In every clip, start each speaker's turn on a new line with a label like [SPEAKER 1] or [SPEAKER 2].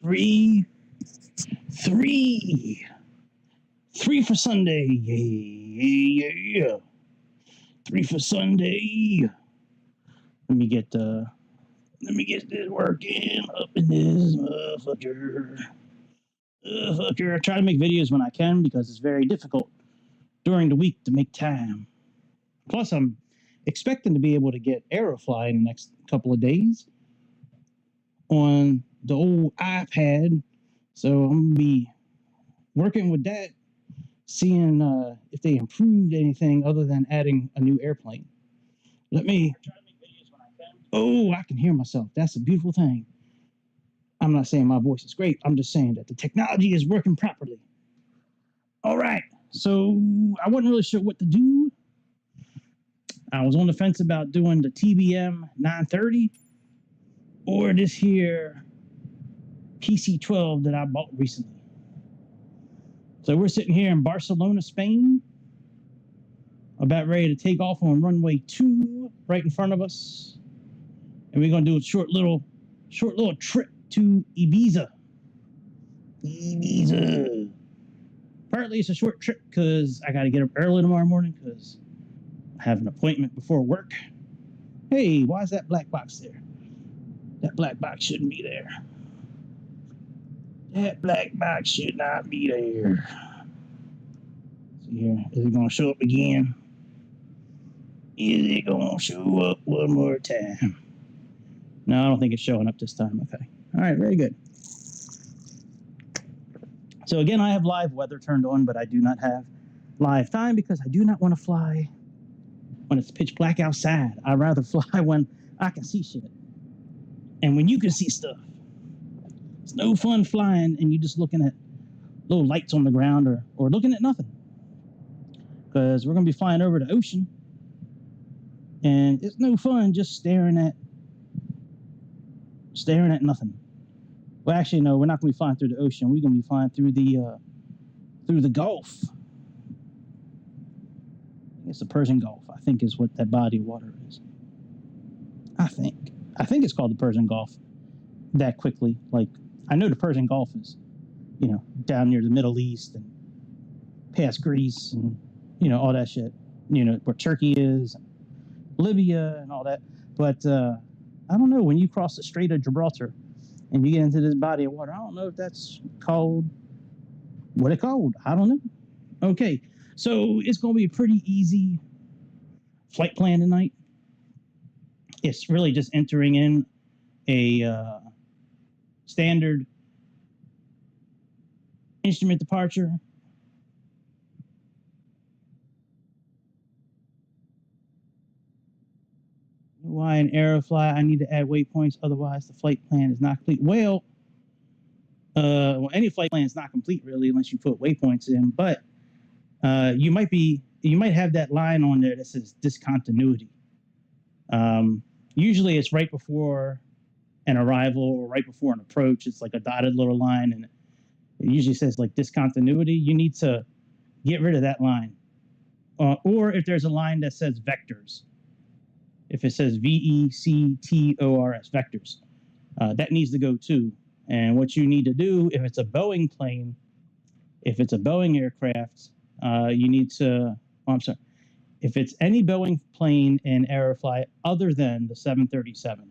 [SPEAKER 1] Three. Three for Sunday. Yeah. Three for Sunday. Let me get this working up in this motherfucker. I try to make videos when I can because it's very difficult during the week to make time. Plus, I'm expecting to be able to get Aerofly in the next couple of days on the old iPad. So I'm going to be working with that, seeing if they improved anything other than adding a new airplane. Let me try to make videos when I can. Oh, I can hear myself. That's a beautiful thing. I'm not saying my voice is great. I'm just saying that the technology is working properly. All right. So I wasn't really sure what to do. I was on the fence about doing the TBM 930 or this here PC-12 that I bought recently. So we're sitting here in Barcelona, Spain, about ready to take off on runway 2 right in front of us. And we're going to do a short little trip to Ibiza. Partly it's a short trip because I got to get up early tomorrow morning because I have an appointment before work. Hey, why is that black box there? That black box shouldn't be there. That black box should not be there. See here, is it going to show up again? Is it going to show up one more time? No, I don't think it's showing up this time. Okay. All right, very good. So again, I have live weather turned on, but I do not have live time because I do not want to fly when it's pitch black outside. I'd rather fly when I can see shit. And when you can see stuff. It's no fun flying and you just looking at little lights on the ground or looking at nothing. Because we're going to be flying over the ocean. And it's no fun just staring at nothing. Well, actually, no, we're not going to be flying through the ocean. We're going to be flying through the Gulf. It's the Persian Gulf, I think, is what that body of water is. I think it's called the Persian Gulf that quickly. Like, I know the Persian Gulf is, down near the Middle East and past Greece and, all that shit. Where Turkey is, and Libya and all that. But I don't know, when you cross the Strait of Gibraltar and you get into this body of water, I don't know if that's called, what it's called. I don't know. Okay, so it's going to be a pretty easy flight plan tonight. It's really just entering in a standard instrument departure. Why in Aerofly I need to add waypoints, otherwise the flight plan is not complete. Well, any flight plan is not complete really unless you put waypoints in. But you might have that line on there that says discontinuity. Usually it's right before an arrival or right before an approach. It's like a dotted little line, and it usually says like discontinuity. You need to get rid of that line, or if there's a line that says vectors. If it says VECTORS, vectors, that needs to go too. And what you need to do, if it's a Boeing plane, if it's a Boeing aircraft, you need to, if it's any Boeing plane in Aerofly other than the 737.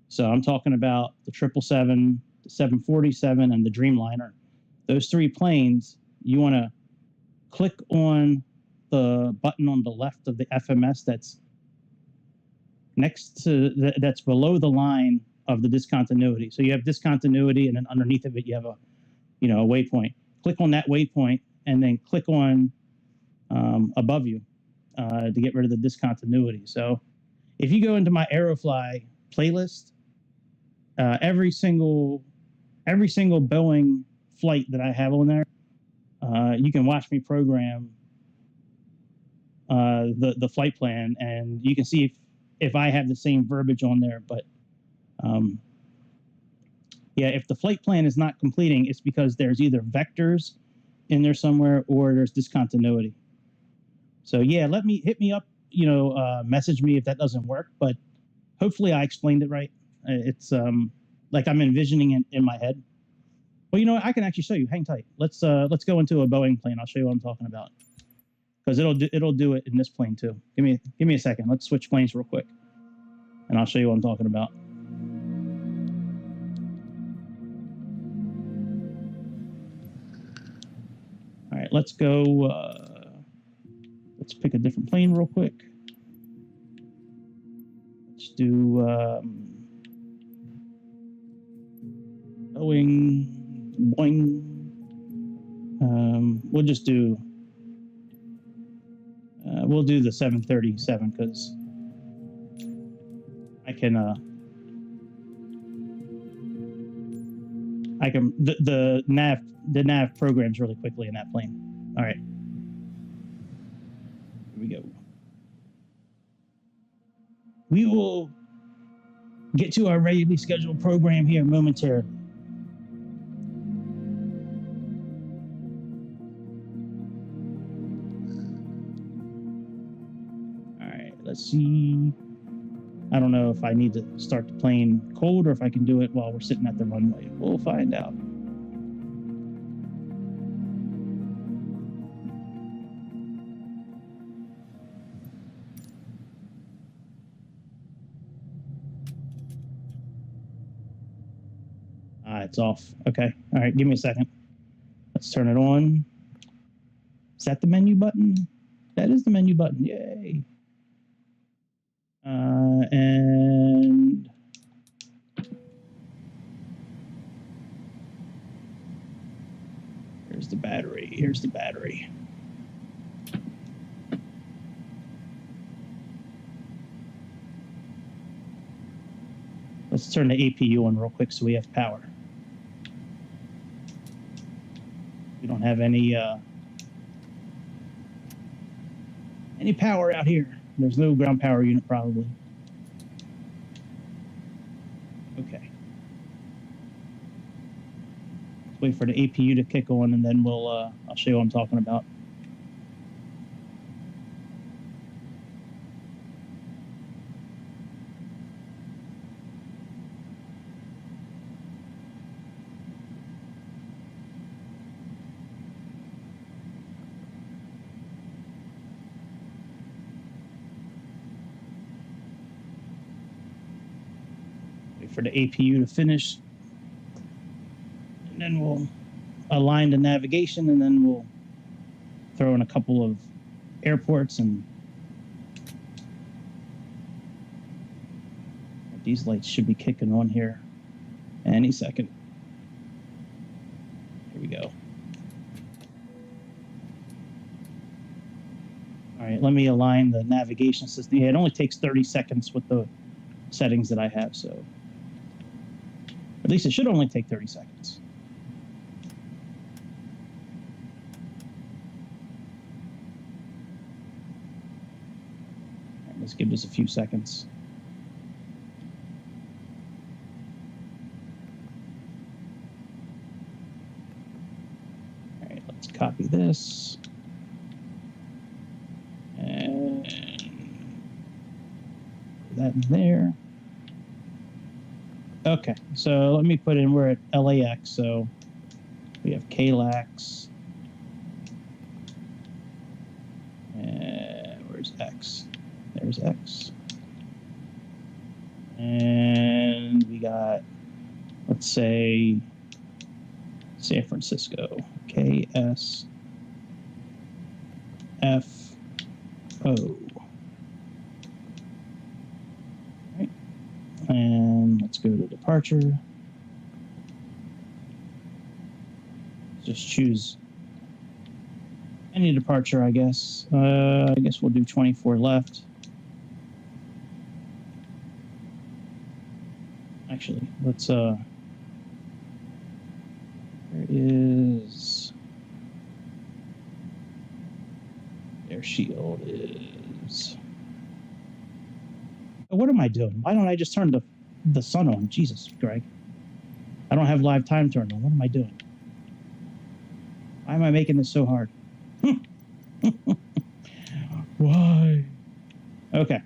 [SPEAKER 1] So I'm talking about the 777, the 747, and the Dreamliner. Those three planes, you want to click on the button on the left of the FMS that's next to that's below the line of the discontinuity. So you have discontinuity, and then underneath of it you have a waypoint. Click on that waypoint, and then click on above you to get rid of the discontinuity. So if you go into my Aerofly playlist, every single Boeing flight that I have on there, you can watch me program the flight plan, and you can see if I have the same verbiage on there. But if the flight plan is not completing, it's because there's either vectors in there somewhere or there's discontinuity. So hit me up, message me if that doesn't work. But hopefully I explained it right. It's like I'm envisioning it in my head. Well, you know what? I can actually show you. Hang tight. Let's go into a Boeing plane. I'll show you what I'm talking about. Because it'll do it in this plane too. Give me a second. Let's switch planes real quick, and I'll show you what I'm talking about. All right, let's go. Let's pick a different plane real quick. Let's do Boeing. We'll just do. We'll do the 737 because I can. The nav programs really quickly in that plane. All right. Here we go. We will get to our regularly scheduled program here momentarily. Let's see. I don't know if I need to start the plane cold or if I can do it while we're sitting at the runway. We'll find out. It's off. Okay. All right. Give me a second. Let's turn it on. Is that the menu button? That is the menu button. Yay. And here's the battery. Here's the battery. Let's turn the APU on real quick so we have power. We don't have any power out here. There's no ground power unit probably. Okay. Let's wait for the APU to kick on and then I'll show you what I'm talking about. For the APU to finish, and then we'll align the navigation, and then we'll throw in a couple of airports, and these lights should be kicking on here any second. Here we go. All right, let me align the navigation system. Yeah, it only takes 30 seconds with the settings that I have, so at least it should only take 30 seconds. All right, let's give this a few seconds. All right, let's copy this. And put that in there. Okay, so let me put in, we're at LAX, so we have KLAX. And where's X? There's X. And we got, let's say, San Francisco. KSFO. And let's go to departure. Just choose any departure, I guess. I guess we'll do 24 left. Actually, let's, there is, air shield is, what am I doing? Why don't I just turn the sun on? Jesus, Greg. I don't have live time turned on. What am I doing? Why am I making this so hard? Why? Okay.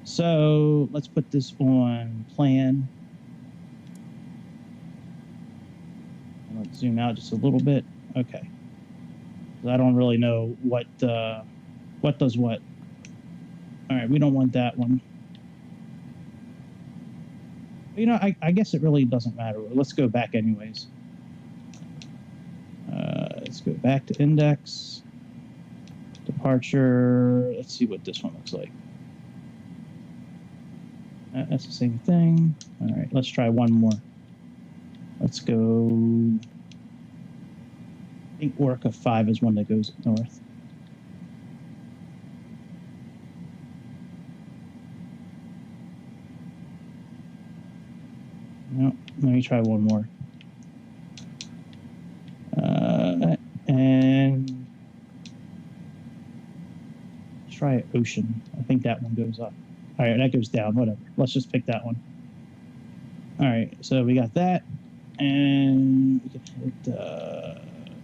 [SPEAKER 1] So let's put this on plan. Let's zoom out just a little bit. Okay. I don't really know what does what. All right, we don't want that one. You know, I guess it really doesn't matter. Let's go back anyways. Let's go back to index, departure. Let's see what this one looks like. That's the same thing. All right, let's try one more. Let's go. I think Orca 5 is one that goes north. No, let me try one more. And let's try ocean. I think that one goes up. All right, that goes down. Whatever. Let's just pick that one. All right, so we got that, and we can hit.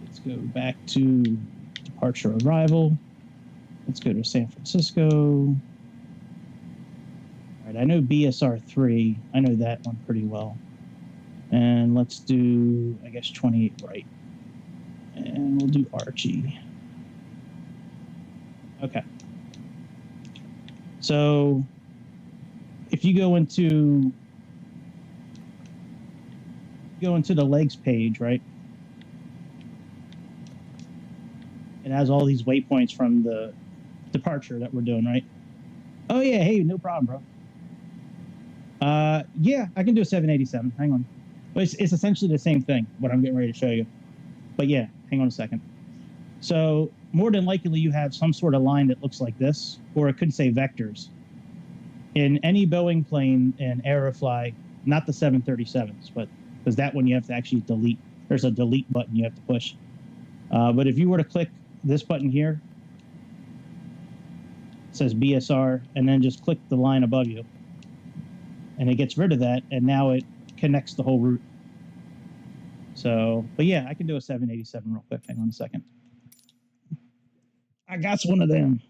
[SPEAKER 1] Let's go back to departure arrival. Let's go to San Francisco. All right, I know BSR 3. I know that one pretty well. And let's do, I guess, 28 right. And we'll do Archie. Okay. So if you go into the legs page, right? It has all these waypoints from the departure that we're doing, right? Oh yeah, hey, no problem, bro. Yeah, I can do a 787. Hang on. But it's essentially the same thing, what I'm getting ready to show you. But yeah, hang on a second. So more than likely you have some sort of line that looks like this, or it could say vectors. In any Boeing plane and Aerofly, not the 737s, but because that one you have to actually delete. There's a delete button you have to push. But if you were to click this button here, it says BSR, and then just click the line above you. And it gets rid of that, and now it connects the whole route. So, but yeah, I can do a 787 real quick. Hang on a second. I got one of them.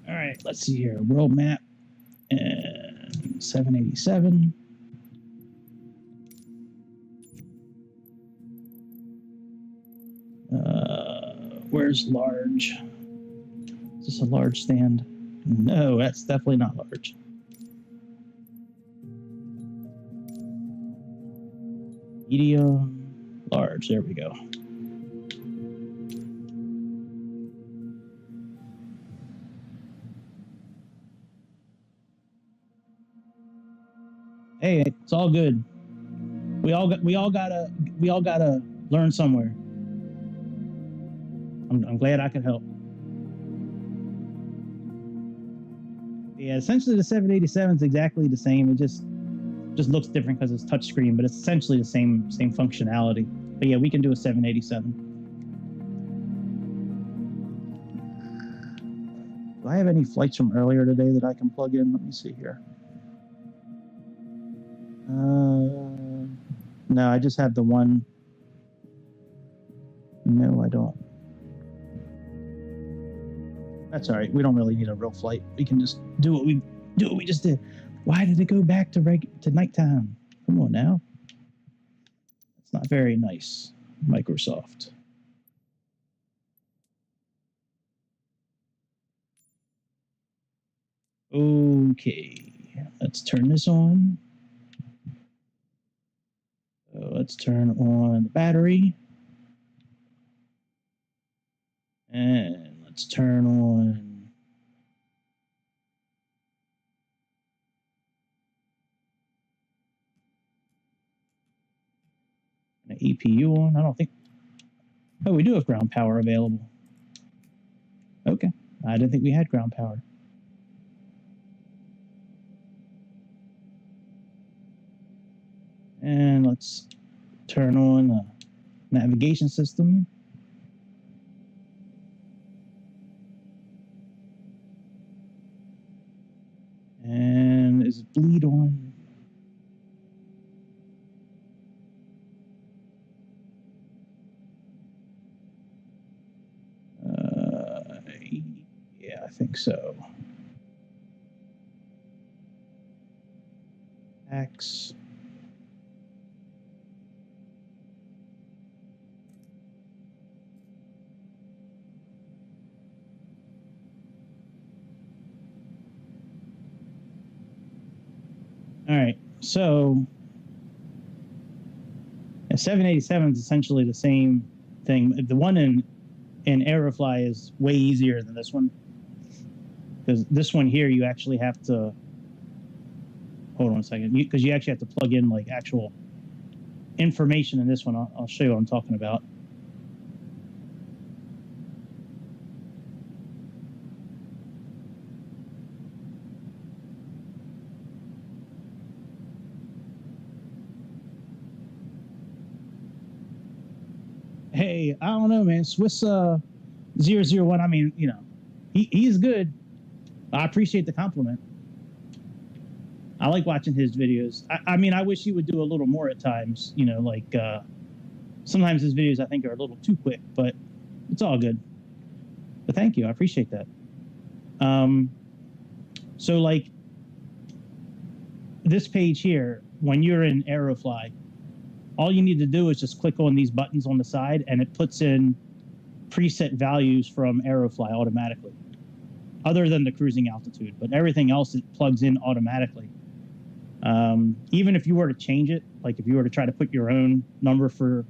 [SPEAKER 1] All right, let's see here. World map and 787. Where's large? Is this a large stand? No, that's definitely not large. Medium, large. There we go. Hey, it's all good. We all gotta learn somewhere. I'm glad I could help. Yeah, essentially the 787 is exactly the same. It just looks different because it's touchscreen, but it's essentially the same functionality. But yeah, we can do a 787. Do I have any flights from earlier today that I can plug in? Let me see here. No, I just have the one. No, I don't. That's all right. We don't really need a real flight. We can just do what we just did. Why did it go back to nighttime? Come on now. It's not very nice, Microsoft. Okay, let's turn this on. So let's turn on the battery. And let's turn on an EPU on. I don't think. Oh, we do have ground power available. Okay. I didn't think we had ground power. And let's turn on the navigation system. And is bleed on? Yeah, I think so. X. All right, so a 787 is essentially the same thing. The one in Aerofly is way easier than this one, because this one here you actually have to hold on a second, because you actually have to plug in like actual information in this one. I'll show you what I'm talking about. Hey, I don't know, man. Swiss 001. I mean, you know, he's good. I appreciate the compliment. I like watching his videos. I mean, I wish he would do a little more at times. You know, like sometimes his videos I think are a little too quick, but it's all good. But thank you, I appreciate that. So like this page here, when you're in Aerofly, all you need to do is just click on these buttons on the side, and it puts in preset values from Aerofly automatically, other than the cruising altitude. But everything else it plugs in automatically. Even if you were to change it, like if you were to try to put your own number for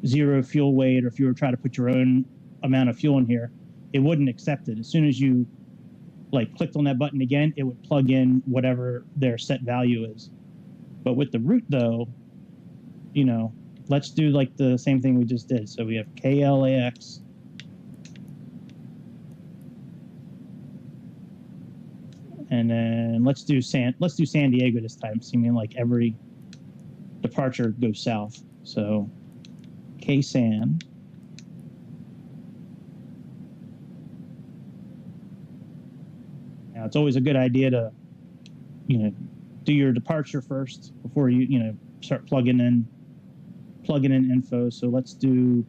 [SPEAKER 1] zero fuel weight, or if you were to try to put your own amount of fuel in here, it wouldn't accept it. As soon as you like clicked on that button again, it would plug in whatever their set value is. But with the route though, you know, let's do like the same thing we just did. So we have KLAX. And then let's do San Diego this time, seeming like every departure goes south. So KSAN. Now it's always a good idea to, you know, do your departure first before you start plugging in info. So let's do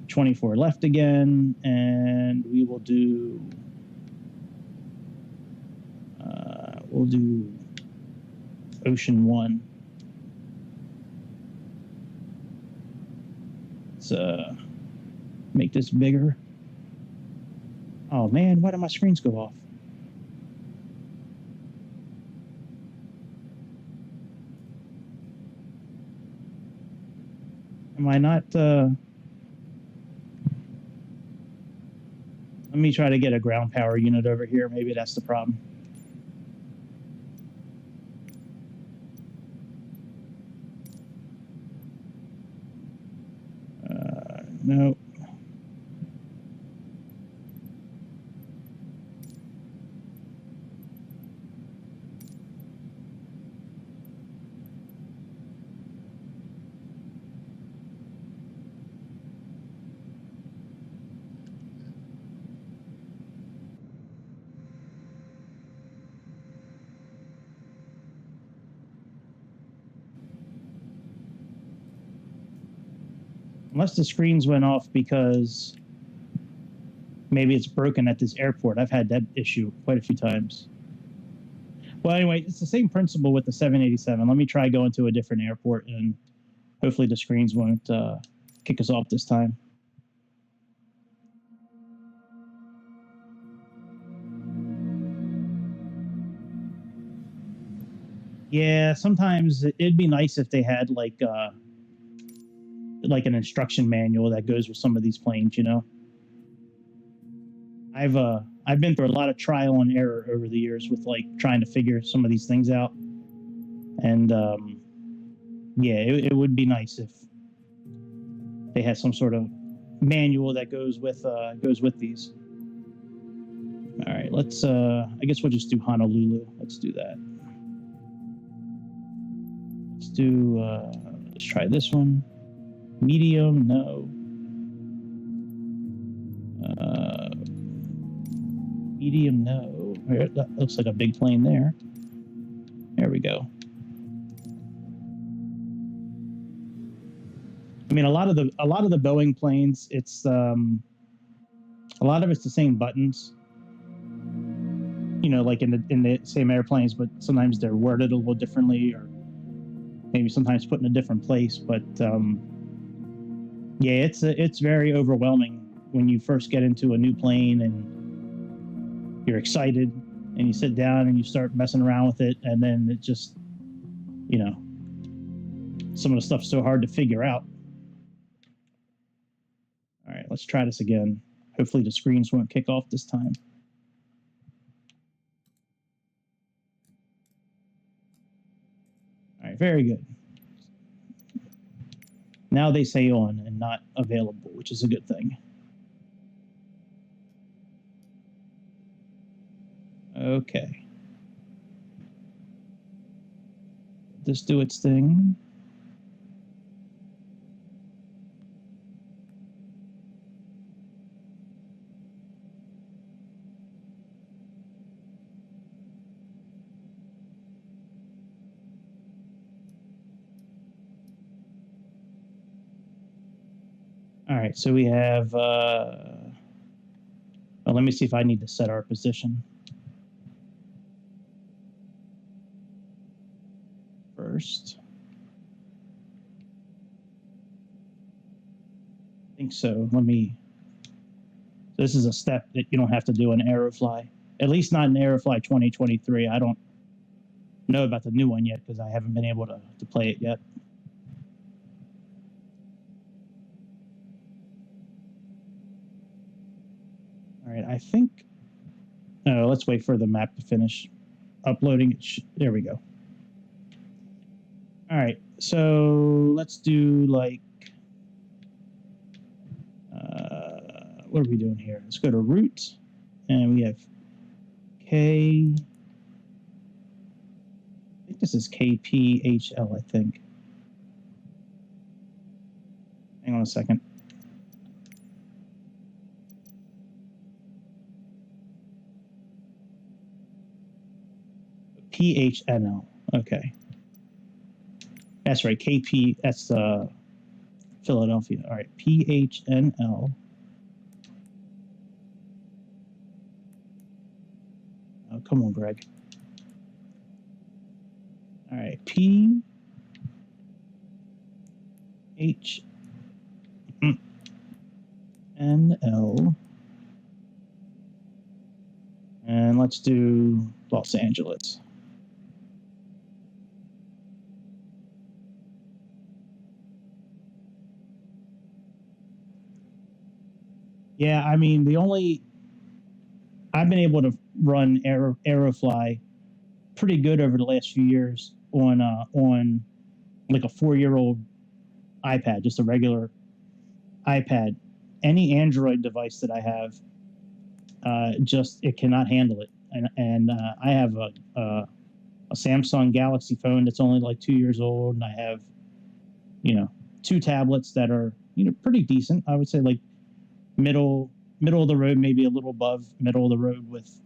[SPEAKER 1] 24 left again, and we will do we'll do Ocean 1. Let's make this bigger. Oh man, why did my screens go off? Am I not let me try to get a ground power unit over here. Maybe that's the problem. No. Unless the screens went off because maybe it's broken at this airport. I've had that issue quite a few times. Well, anyway, it's the same principle with the 787. Let me try going to a different airport, and hopefully the screens won't kick us off this time. Yeah, sometimes it'd be nice if they had like an instruction manual that goes with some of these planes, you know. I've been through a lot of trial and error over the years with like trying to figure some of these things out, and yeah, it would be nice if they had some sort of manual that goes with these. All right, let's I guess we'll just do Honolulu. Let's do that. Let's try this one. Medium, no. Medium, no. That looks like a big plane there. There we go. I mean, a lot of the Boeing planes, it's a lot of it's the same buttons. You know, like in the same airplanes, but sometimes they're worded a little differently, or maybe sometimes put in a different place. But yeah, it's very overwhelming when you first get into a new plane and you're excited and you sit down and you start messing around with it, and then it just, you know, some of the stuff's so hard to figure out. All right, let's try this again. Hopefully the screens won't kick off this time. All right, very good. Now they say on and not available, which is a good thing. Okay. Just do its thing. All right, so we have, well, let me see if I need to set our position first. I think so. This is a step that you don't have to do in Aerofly, at least not in Aerofly 2023. I don't know about the new one yet because I haven't been able to play it yet. All right, I think, oh, let's wait for the map to finish uploading. There we go. All right, so let's do like, what are we doing here? Let's go to root, and we have K, I think this is KPHL, I think. Hang on a second. PHNL, okay. That's right, KP, that's Philadelphia. All right, PHNL. Oh, come on, Greg. All right, PHNL. And let's do Los Angeles. Yeah, I mean, I've been able to run Aerofly pretty good over the last few years on like a 4-year-old iPad, just a regular iPad. Any Android device that I have, just it cannot handle it. And I have a Samsung Galaxy phone that's only like 2 years old, and I have, 2 tablets that are pretty decent. I would say like middle of the road, maybe a little above middle of the road with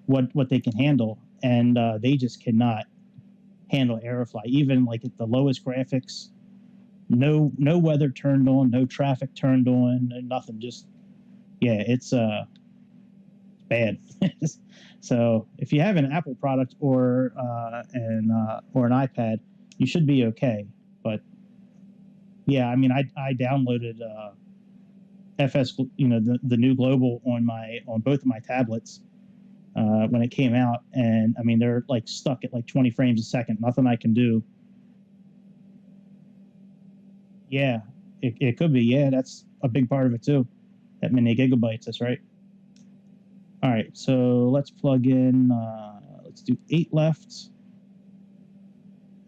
[SPEAKER 1] what they can handle, and they just cannot handle Aerofly. Even like at the lowest graphics, no weather turned on, no traffic turned on, nothing. Just it's bad. So if you have an Apple product or an iPad, you should be okay. But yeah, I mean, I downloaded FS, the new global on both of my tablets when it came out, and I mean they're like stuck at like 20 frames a second. Nothing I can do. Yeah, it could be. Yeah, that's a big part of it too. That many gigabytes. That's right. All right, so let's plug in. Let's do 8 left,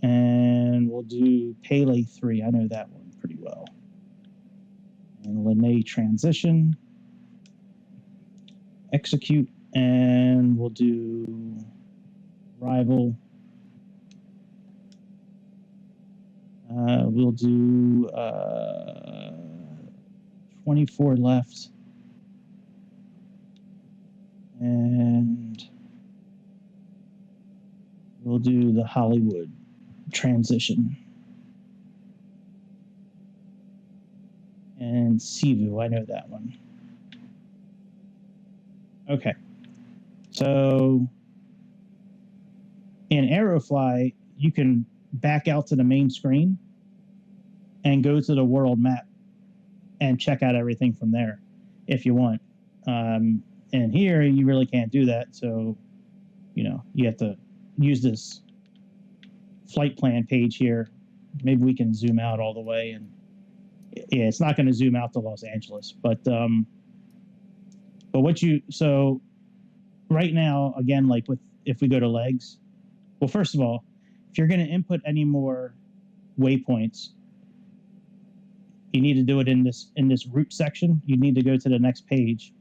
[SPEAKER 1] and we'll do Pele 3. I know that one pretty well. And Linné transition, execute, and we'll do rival. We'll do 24 left, and we'll do the Hollywood transition. And Sivu, I know that one. Okay. So in Aerofly, you can back out to the main screen and go to the world map and check out everything from there if you want. And here you really can't do that. So, you know, you have to use this flight plan page here. Maybe we can zoom out all the way, and yeah, it's not going to zoom out to Los Angeles, but so right now, again, like if we go to legs, well, first of all, if you're going to input any more waypoints, you need to do it in this route section. You need to go to the next page.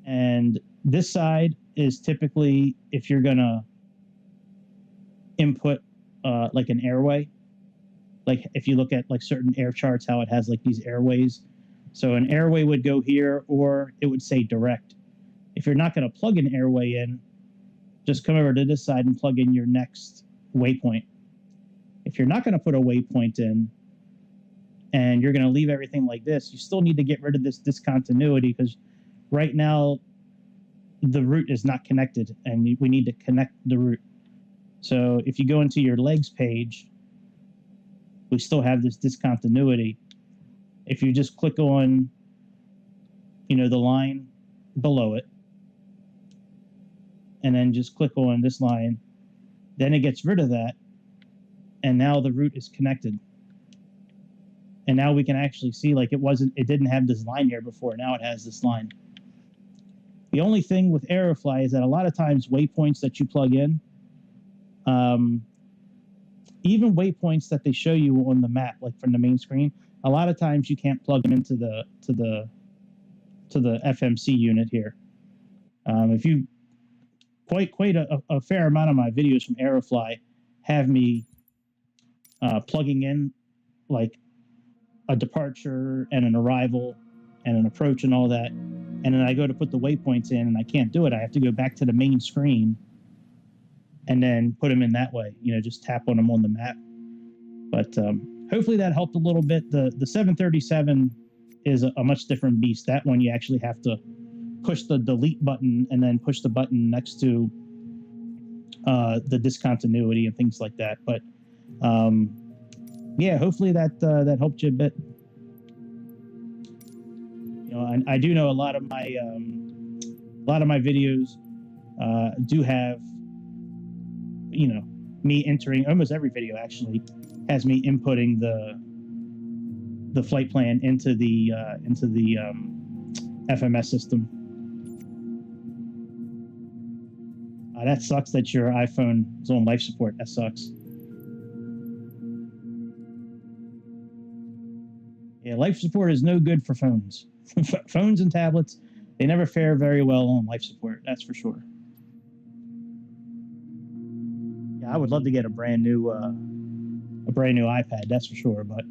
[SPEAKER 1] And this side is typically if you're going to input like an airway. Like if you look at like certain air charts, how it has like these airways. So an airway would go here, or it would say direct. If you're not going to plug an airway in, just come over to this side and plug in your next waypoint. If you're not going to put a waypoint in, and you're going to leave everything like this, you still need to get rid of this discontinuity, because right now the route is not connected, and we need to connect the route. So if you go into your legs page, we still have this discontinuity. If you just click on, you know, the line below it, and then just click on this line, then it gets rid of that, and now the route is connected. And now we can actually see, like, it didn't have this line here before. Now it has this line. The only thing with Aerofly is that a lot of times waypoints that you plug in, even waypoints that they show you on the map, like from the main screen, a lot of times you can't plug them into the FMC unit here. If you quite a fair amount of my videos from Aerofly have me plugging in like a departure and an arrival and an approach and all that, and then I go to put the waypoints in and I can't do it. I have to go back to the main screen and then put them in that way. You know, just tap on them on the map. But hopefully that helped a little bit. The 737 is a much different beast. That one you actually have to push the delete button and then push the button next to the discontinuity and things like that. But yeah, hopefully that helped you a bit. You know, I do know a lot of my videos do have, you know, me entering. Almost every video actually has me inputting the flight plan into the FMS system. That sucks that your iPhone is on life support. That sucks. Yeah, life support is no good for phones. Phones and tablets, they never fare very well on life support. That's for sure. Yeah, I would love to get a brand new iPad. That's for sure. But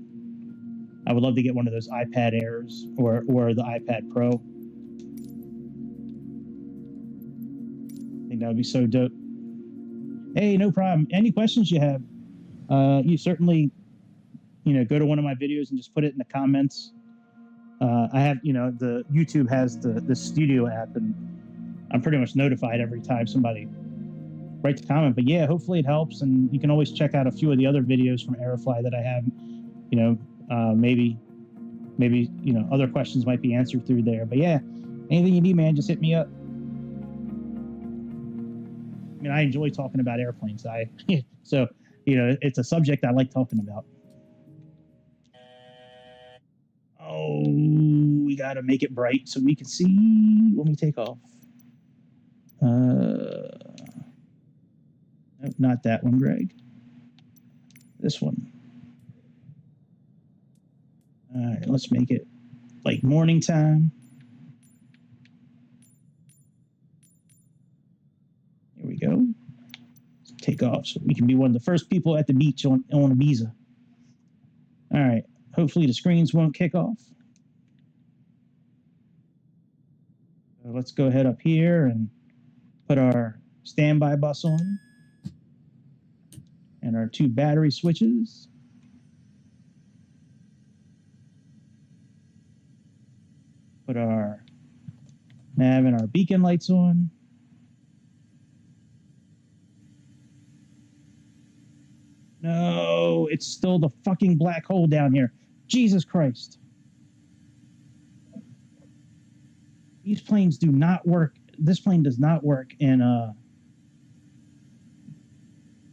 [SPEAKER 1] I would love to get one of those iPad Airs or the iPad Pro. I think that would be so dope. Hey, no problem. Any questions you have, you certainly, you know, go to one of my videos and just put it in the comments. I have, you know, the YouTube has the studio app, and I'm pretty much notified every time somebody writes a comment. But yeah, hopefully it helps, and you can always check out a few of the other videos from Aerofly that I have. You know, maybe you know, other questions might be answered through there. But yeah, anything you need, man, just hit me up. I mean, I enjoy talking about airplanes. So, you know, it's a subject I like talking about. Oh, we got to make it bright so we can see when we take off. Nope, not that one, Greg. This one. All right, let's make it like morning time. Here we go. Let's take off so we can be one of the first people at the beach on Ibiza. All right. Hopefully the screens won't kick off. So let's go ahead up here and put our standby bus on and our 2 battery switches. Put our nav and our beacon lights on. No, it's still the fucking black hole down here. Jesus Christ. These planes do not work. This plane does not work in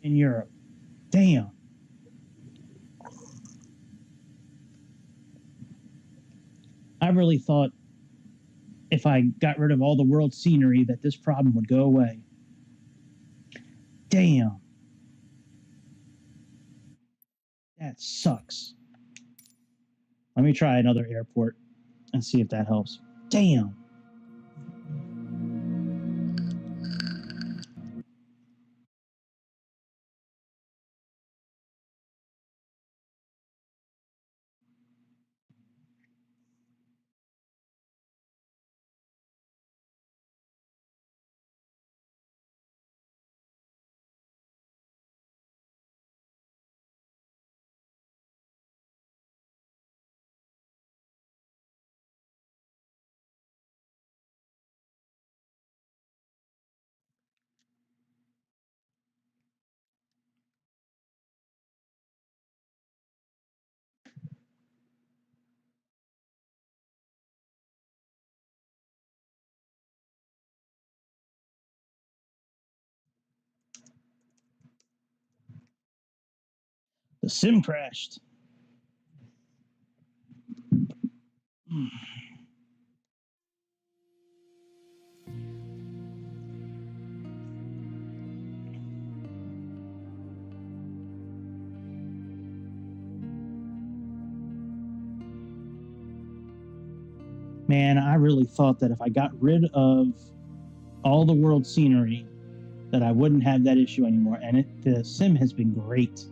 [SPEAKER 1] Europe. Damn. I really thought if I got rid of all the world scenery that this problem would go away. Damn. That sucks. Let me try another airport and see if that helps. Damn. The sim crashed. Man, I really thought that if I got rid of all the world scenery, that I wouldn't have that issue anymore. And the sim has been great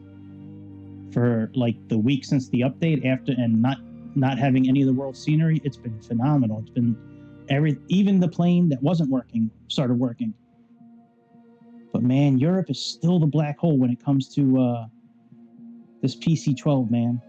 [SPEAKER 1] for like the week since the update after, and not having any of the world scenery. It's been phenomenal. It's been even the plane that wasn't working started working. But man, Europe is still the black hole when it comes to this PC-12, man.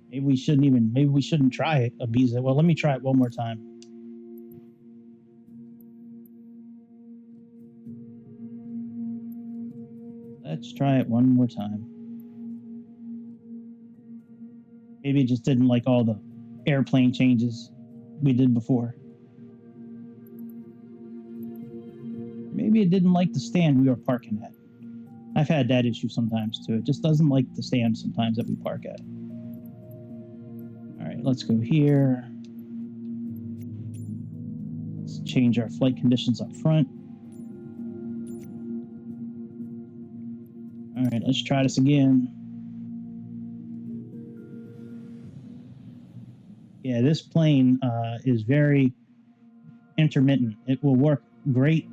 [SPEAKER 1] Maybe we shouldn't try it, Ibiza. Well, let me try it one more time. Let's try it one more time. Maybe it just didn't like all the airplane changes we did before. Maybe it didn't like the stand we were parking at. I've had that issue sometimes too. It just doesn't like the stand sometimes that we park at. All right, let's go here. Let's change our flight conditions up front. All right, let's try this again. Yeah, this plane is very intermittent. It will work great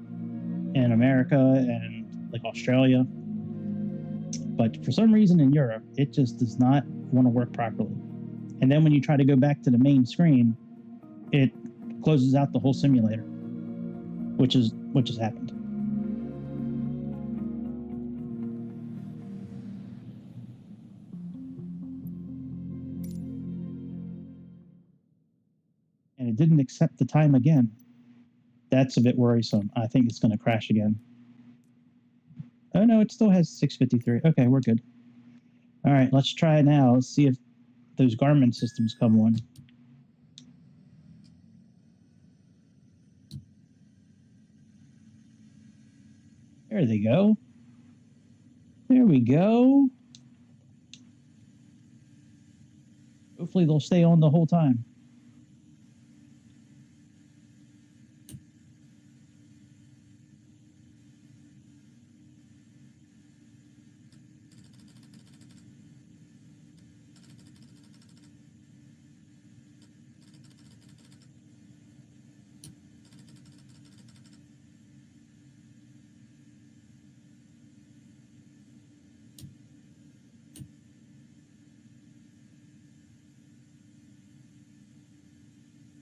[SPEAKER 1] in America and like Australia, but for some reason in Europe, it just does not want to work properly. And then when you try to go back to the main screen, it closes out the whole simulator, which has happened. And it didn't accept the time again. That's a bit worrisome. I think it's going to crash again. Oh no, it still has 653. Okay, we're good. All right, let's try it now. Let's see if those Garmin systems come on. There they go. There we go. Hopefully they'll stay on the whole time.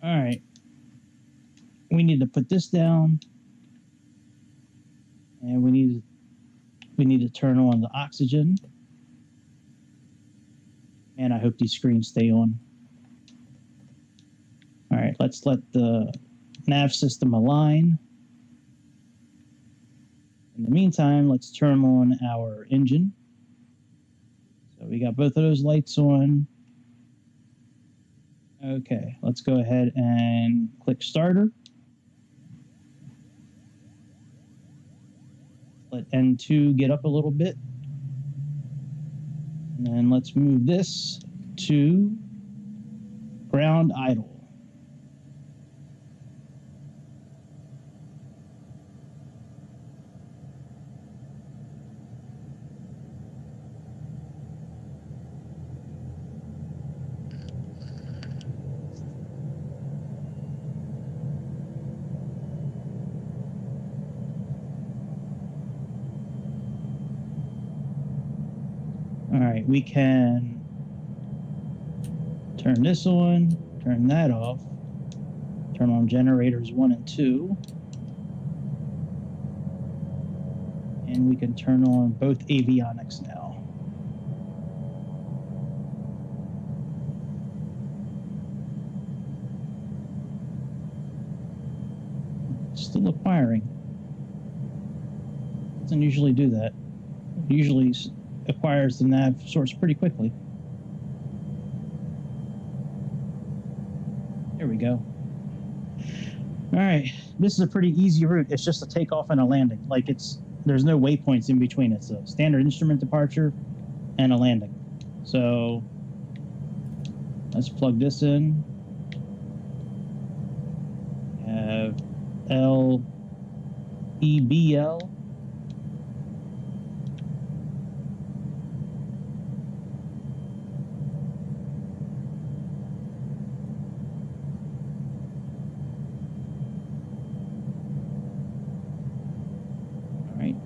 [SPEAKER 1] All right. We need to put this down. we need to turn on the oxygen. And I hope these screens stay on. All right, let's let the nav system align. In the meantime, let's turn on our engine. So we got both of those lights on. Okay, let's go ahead and click starter. Let N2 get up a little bit. And then let's move this to ground idle. All right, we can turn this on, turn that off, turn on generators 1 and 2, and we can turn on both avionics now. Still acquiring. Doesn't usually do that. It usually acquires the nav source pretty quickly. There we go. All right, this is a pretty easy route. It's just a takeoff and a landing. Like there's no waypoints in between. It's a standard instrument departure and a landing. So let's plug this in. We have LEBL.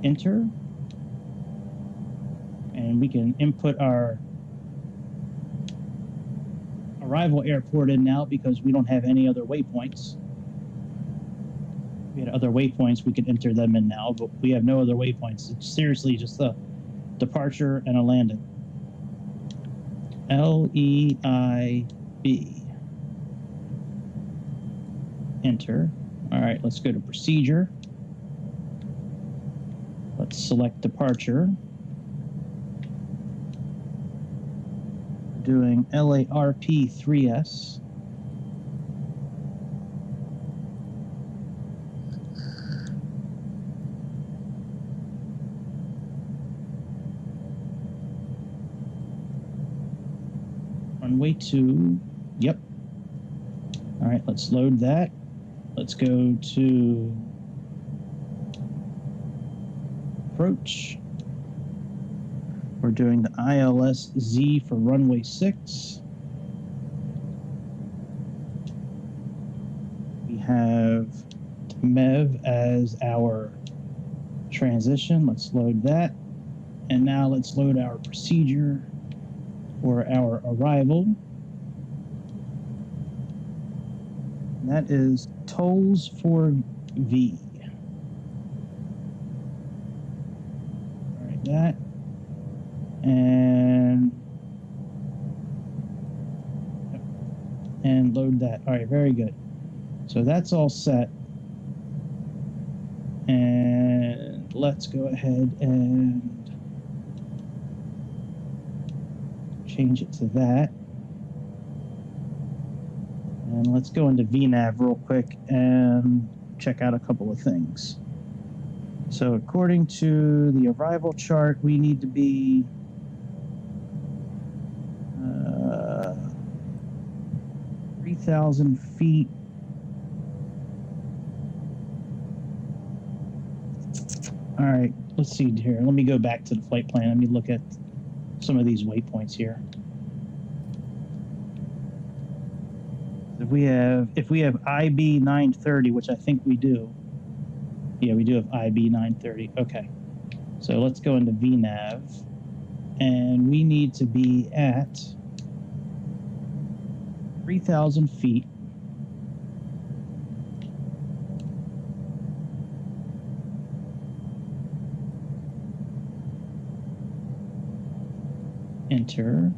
[SPEAKER 1] Enter, and we can input our arrival airport in now because we don't have any other waypoints. If we had other waypoints, we could enter them in now, but we have no other waypoints. It's seriously just a departure and a landing. LEIB. Enter. All right, let's go to procedure. Let's select departure. Doing LARP 3S. Runway 2. Yep. All right, let's load that. Let's go to approach. We're doing the ILS Z for runway 6. We have MEV as our transition. Let's load that. And now let's load our procedure for our arrival. And that is tolls for V. That and load that. All right, very good. So that's all set. And let's go ahead and change it to that. And let's go into VNav real quick and check out a couple of things. So according to the arrival chart, we need to be 3,000 feet. All right, let's see here. Let me go back to the flight plan. Let me look at some of these waypoints here. If we have IB 930, which I think we do. Yeah, we do have IB 930. Okay. So let's go into VNav. And we need to be at 3,000 feet. enter,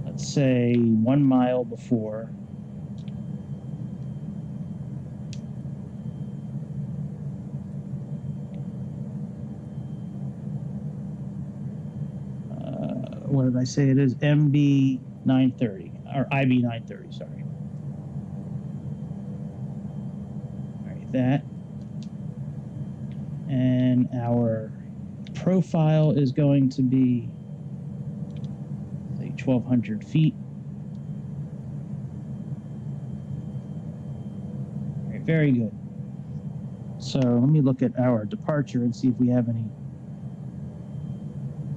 [SPEAKER 1] let's say 1 mile before. What did I say it is? MB 930 or IB 930, sorry. All right, that. And our profile is going to be, say, 1,200 feet. All right, very good. So let me look at our departure and see if we have any.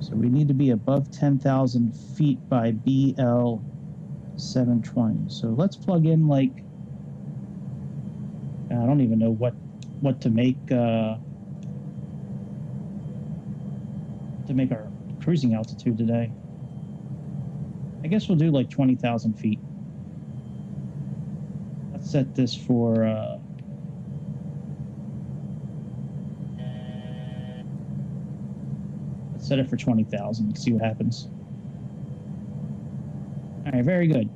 [SPEAKER 1] So we need to be above 10,000 feet by BL 720. So let's plug in, like, I don't even know what to make our cruising altitude today. I guess we'll do like 20,000 feet. Let's set this for let's set it for 20,000. See what happens. All right, very good.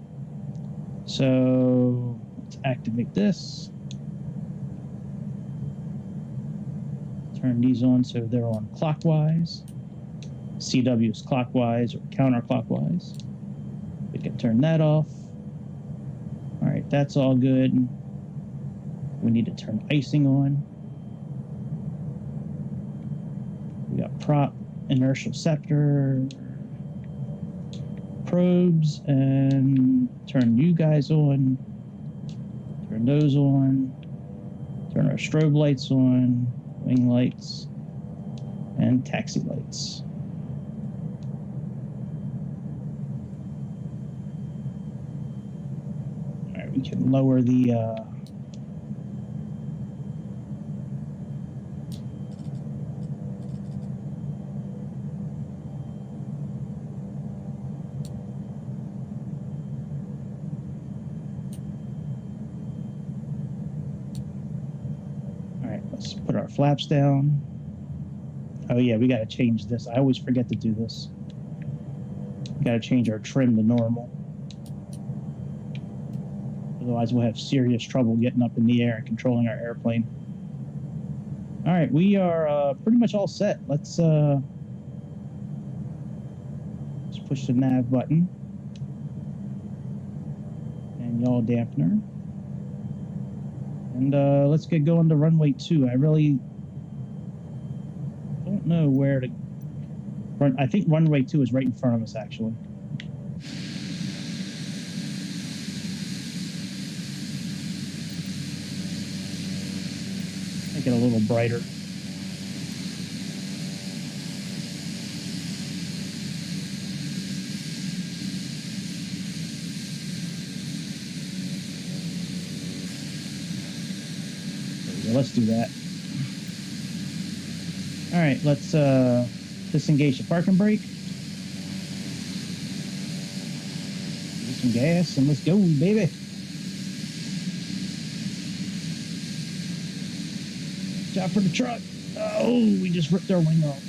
[SPEAKER 1] So let's activate this. Turn these on so they're on clockwise. CW is clockwise or counterclockwise. We can turn that off. All right, that's all good. We need to turn icing on. We got prop, inertial scepter, probes, and turn you guys on. Turn those on. Turn our strobe lights on, wing lights, and taxi lights. We can lower the all right, let's put our flaps down. Oh yeah, we got to change this. I always forget to do this. We got to change our trim to normal. Otherwise, we'll have serious trouble getting up in the air and controlling our airplane. All right, we are pretty much all set. Let's push the nav button and yaw dampener. And let's get going to runway 2. I really don't know where to run. I think runway 2 is right in front of us, actually. Make it a little brighter. Let's do that. All right, let's disengage the parking brake. Get some gas and let's go, baby. Watch out for the truck. Oh, we just ripped our wing off.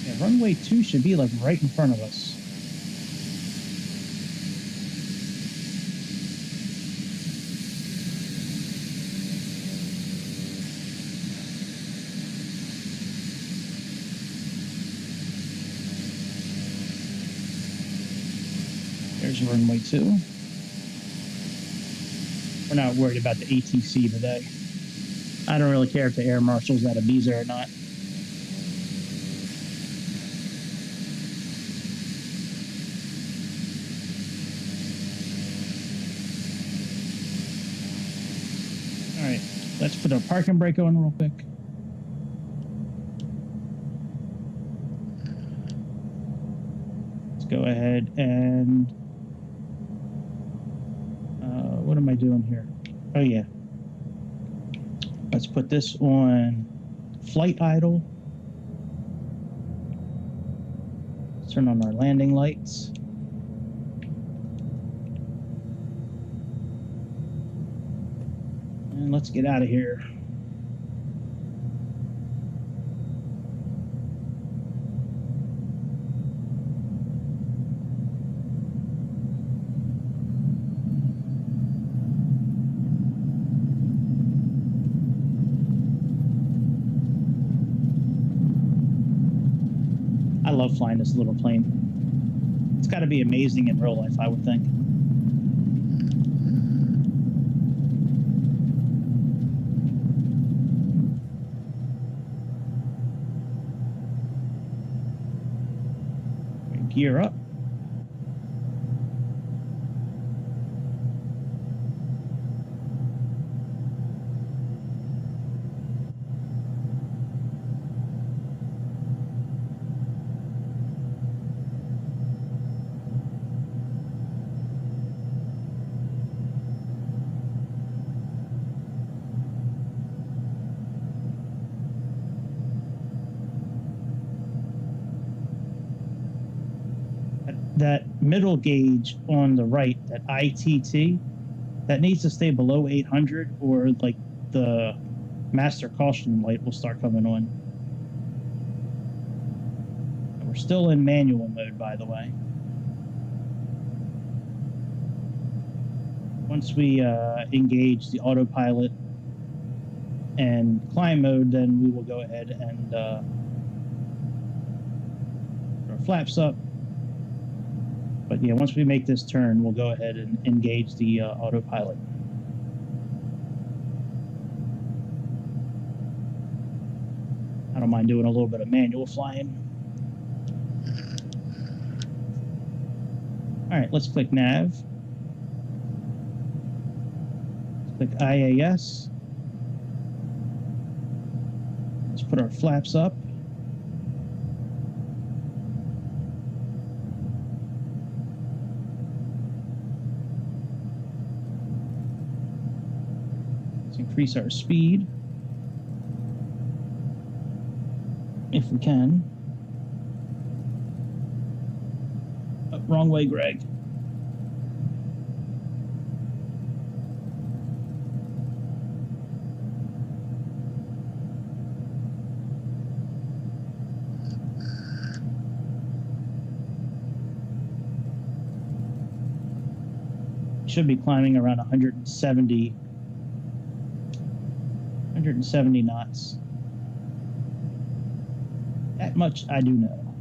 [SPEAKER 1] Yeah, runway 2 should be like right in front of us. There's runway 2. We're not worried about the ATC today. I don't really care if the air marshal's at Ibiza or not. All right, let's put our parking brake on real quick. Let's go ahead and what am I doing here? Oh yeah. Let's put this on flight idle. Let's turn on our landing lights. And let's get out of here. love flying this little plane. It's got to be amazing in real life, I would think. Gear up. That middle gauge on the right, that ITT, that needs to stay below 800 or like the master caution light will start coming on. We're still in manual mode, by the way. Once we engage the autopilot and climb mode, then we will go ahead and put our flaps up. But yeah, once we make this turn, we'll go ahead and engage the autopilot. I don't mind doing a little bit of manual flying. All right, let's click nav. Let's click IAS. Let's put our flaps up. Increase our speed if we can. Oh, wrong way, Greg. Should be climbing around 170 knots. That much I do know.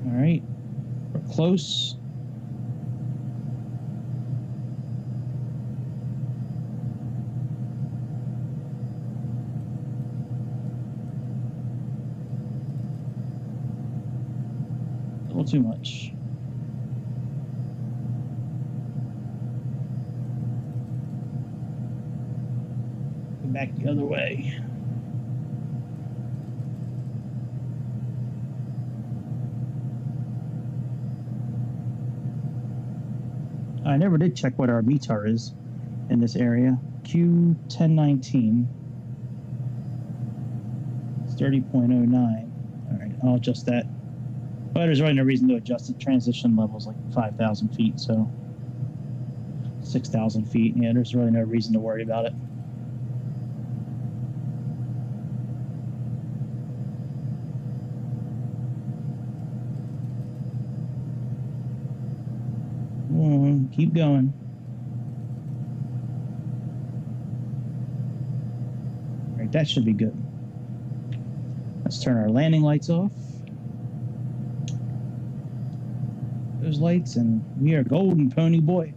[SPEAKER 1] All right, we're close. A little too much. Back the other way. I never did check what our METAR is in this area. Q1019. It's 30.09. All right, I'll adjust that. But there's really no reason to adjust it. Transition level's like 5,000 feet, so 6,000 feet. Yeah, there's really no reason to worry about it. Keep going. All right, that should be good. Let's turn our landing lights off. Those lights, and we are golden, pony boy.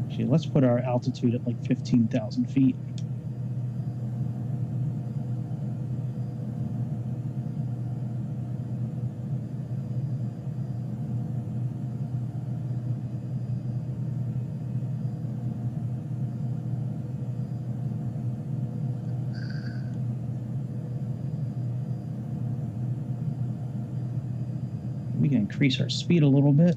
[SPEAKER 1] Actually, let's put our altitude at like 15,000 feet. We can increase our speed a little bit.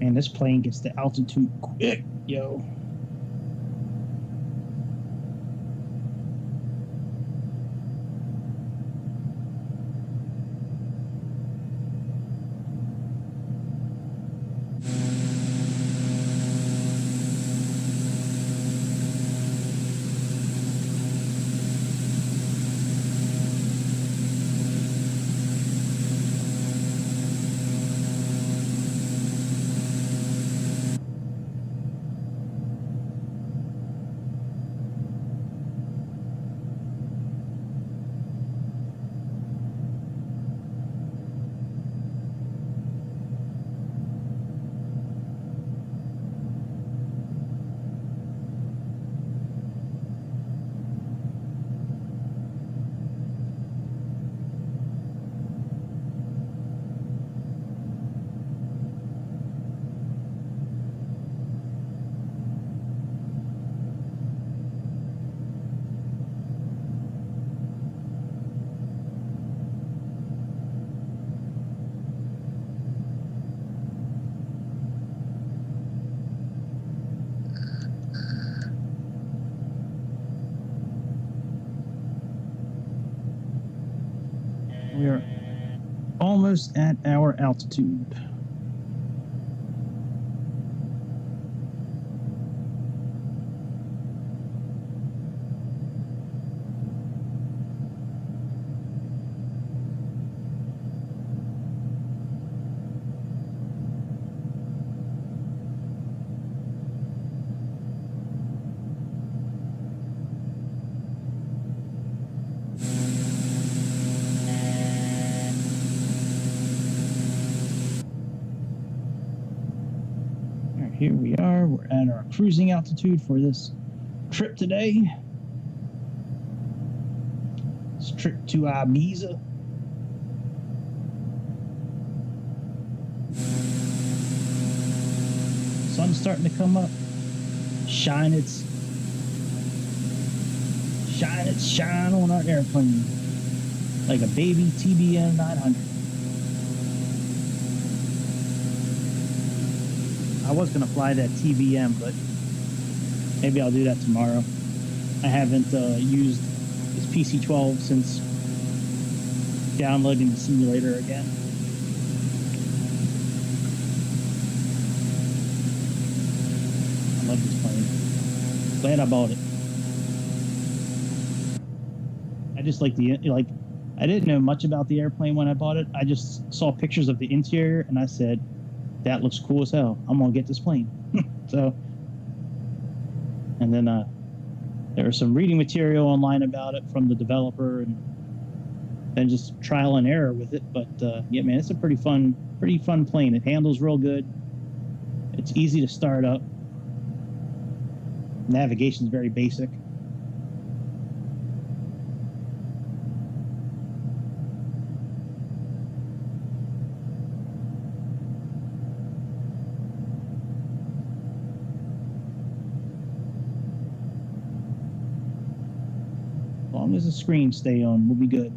[SPEAKER 1] And this plane gets the altitude quick, yo. We are almost at our altitude. Here we are. We're at our cruising altitude for this trip today. This trip to Ibiza. Sun's starting to come up. Shine on our airplane like a baby TBM 900. I was going to fly that TBM, but maybe I'll do that tomorrow. I haven't used this PC-12 since downloading the simulator again. I love this plane. Glad I bought it. I just like I didn't know much about the airplane when I bought it. I just saw pictures of the interior and I said, that looks cool as hell. I'm gonna get this plane. So, and then there was some reading material online about it from the developer, and then just trial and error with it. But yeah, man, it's a pretty fun plane. It handles real good. It's easy to start up. Navigation's very basic. long as the screens stay on, we'll be good.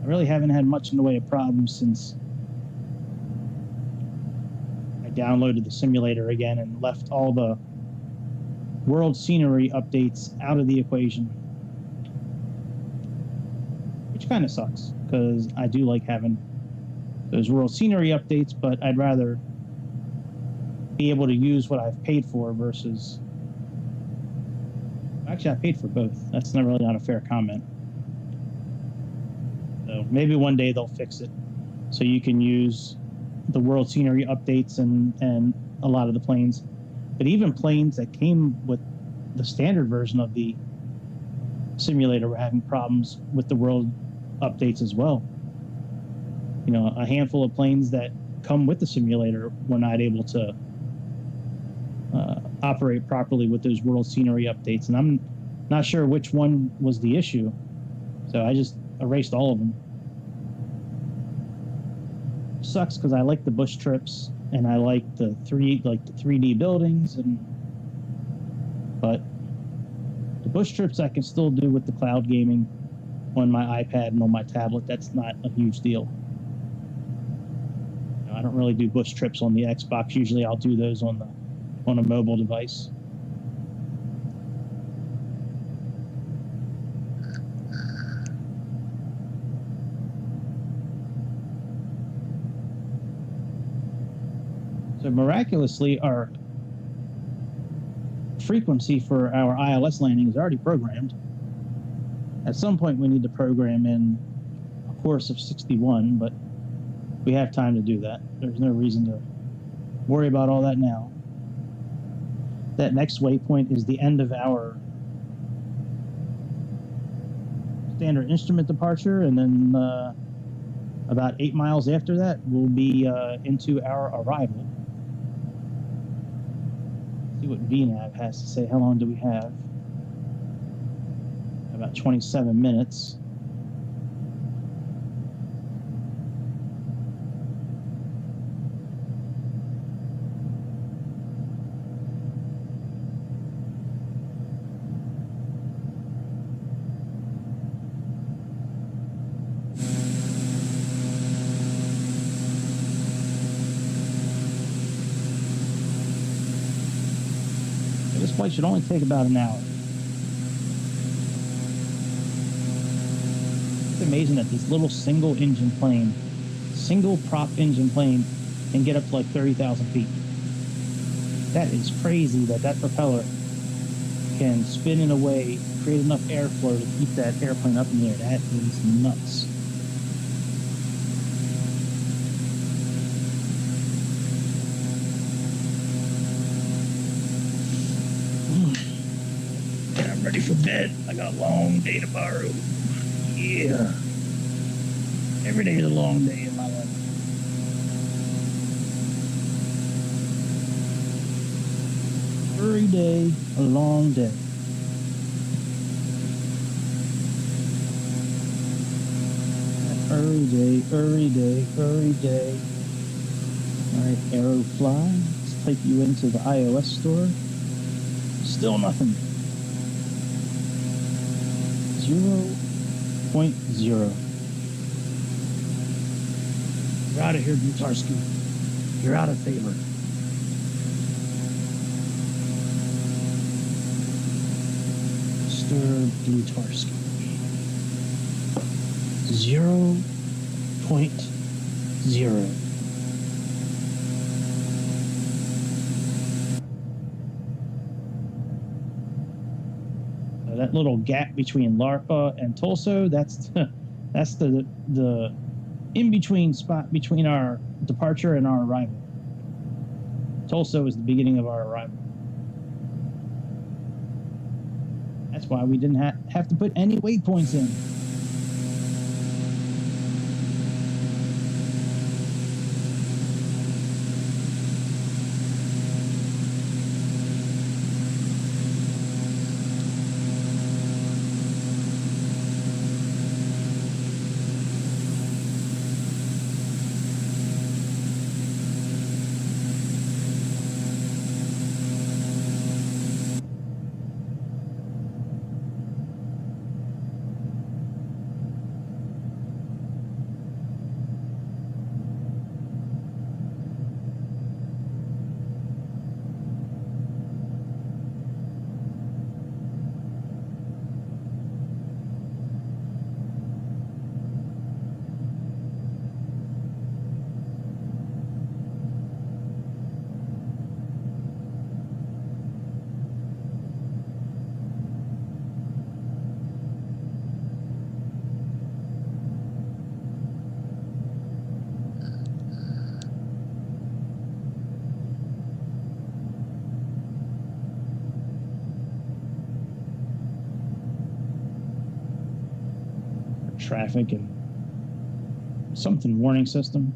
[SPEAKER 1] I really haven't had much in the way of problems since I downloaded the simulator again and left all the world scenery updates out of the equation. Which kind of sucks, because I do like having those world scenery updates, but I'd rather be able to use what I've paid for versus... Actually, I paid for both. That's really not a fair comment. So maybe one day they'll fix it so you can use the world scenery updates and a lot of the planes. But even planes that came with the standard version of the simulator were having problems with the world updates as well. You know, a handful of planes that come with the simulator were not able to operate properly with those world scenery updates, and I'm not sure which one was the issue, so I just erased all of them. Sucks because I like the bush trips and I like the 3D buildings, but the bush trips I can still do with the cloud gaming on my iPad and on my tablet. That's not a huge deal. You know, I don't really do bush trips on the Xbox. Usually I'll do those on a mobile device. So miraculously, our frequency for our ILS landing is already programmed. At some point we need to program in a course of 61, but we have time to do that. There's no reason to worry about all that now. That next waypoint is the end of our standard instrument departure, and then about 8 miles after that, we'll be into our arrival. See what VNAV has to say. How long do we have? About 27 minutes. This flight should only take about an hour. It's amazing that this little single prop engine plane can get up to like 30,000 feet. That is crazy that propeller can spin in a way, create enough airflow to keep that airplane up in the air. That is nuts. I'm ready for bed. I got a long day tomorrow. Yeah. Every day is a long day in my life. Every day, a long day. Every day, every day, every day. Alright, Aerofly. Let's take you into the iOS store. Still nothing. 0.0. You're out of here, Butarski. You're out of favor. Mr. Butarski. 0.0. That little gap between Larpa and Tulsa, that's the in-between spot between our departure and our arrival. Tulsa is the beginning of our arrival. That's why we didn't have to put any waypoints in. traffic and something warning system.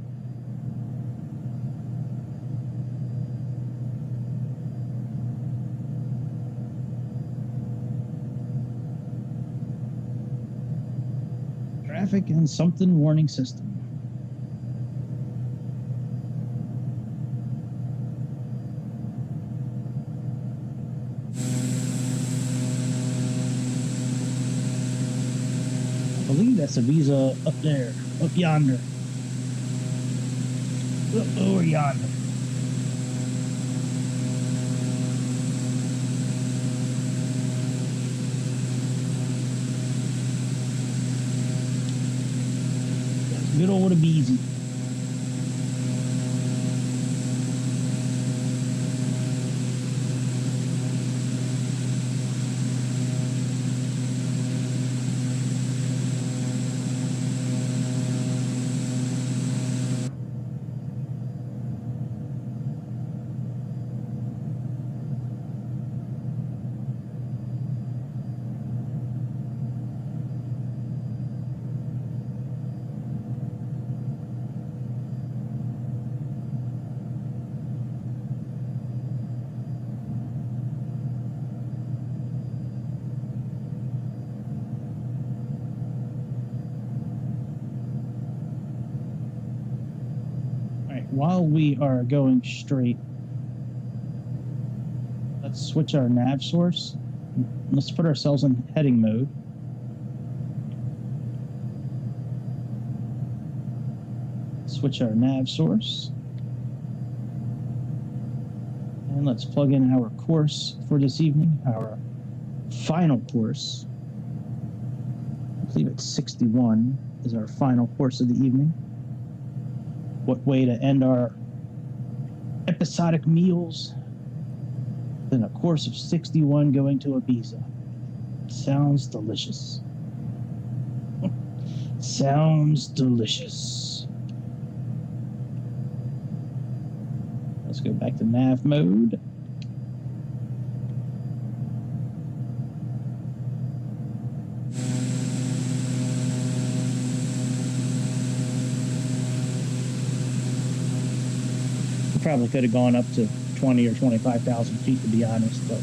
[SPEAKER 1] Traffic and something warning system. I believe that's Ibiza up there, up yonder. Up over yonder. That's good old Ibiza. While we are going straight, let's switch our nav source. Let's put ourselves in heading mode. Switch our nav source. And let's plug in our course for this evening, our final course. I believe it's 61 is our final course of the evening. What way to end our episodic meals than a course of 61 going to Ibiza. Sounds delicious. Sounds delicious. Let's go back to nav mode. Probably could have gone up to 20 or 25,000 feet, to be honest, but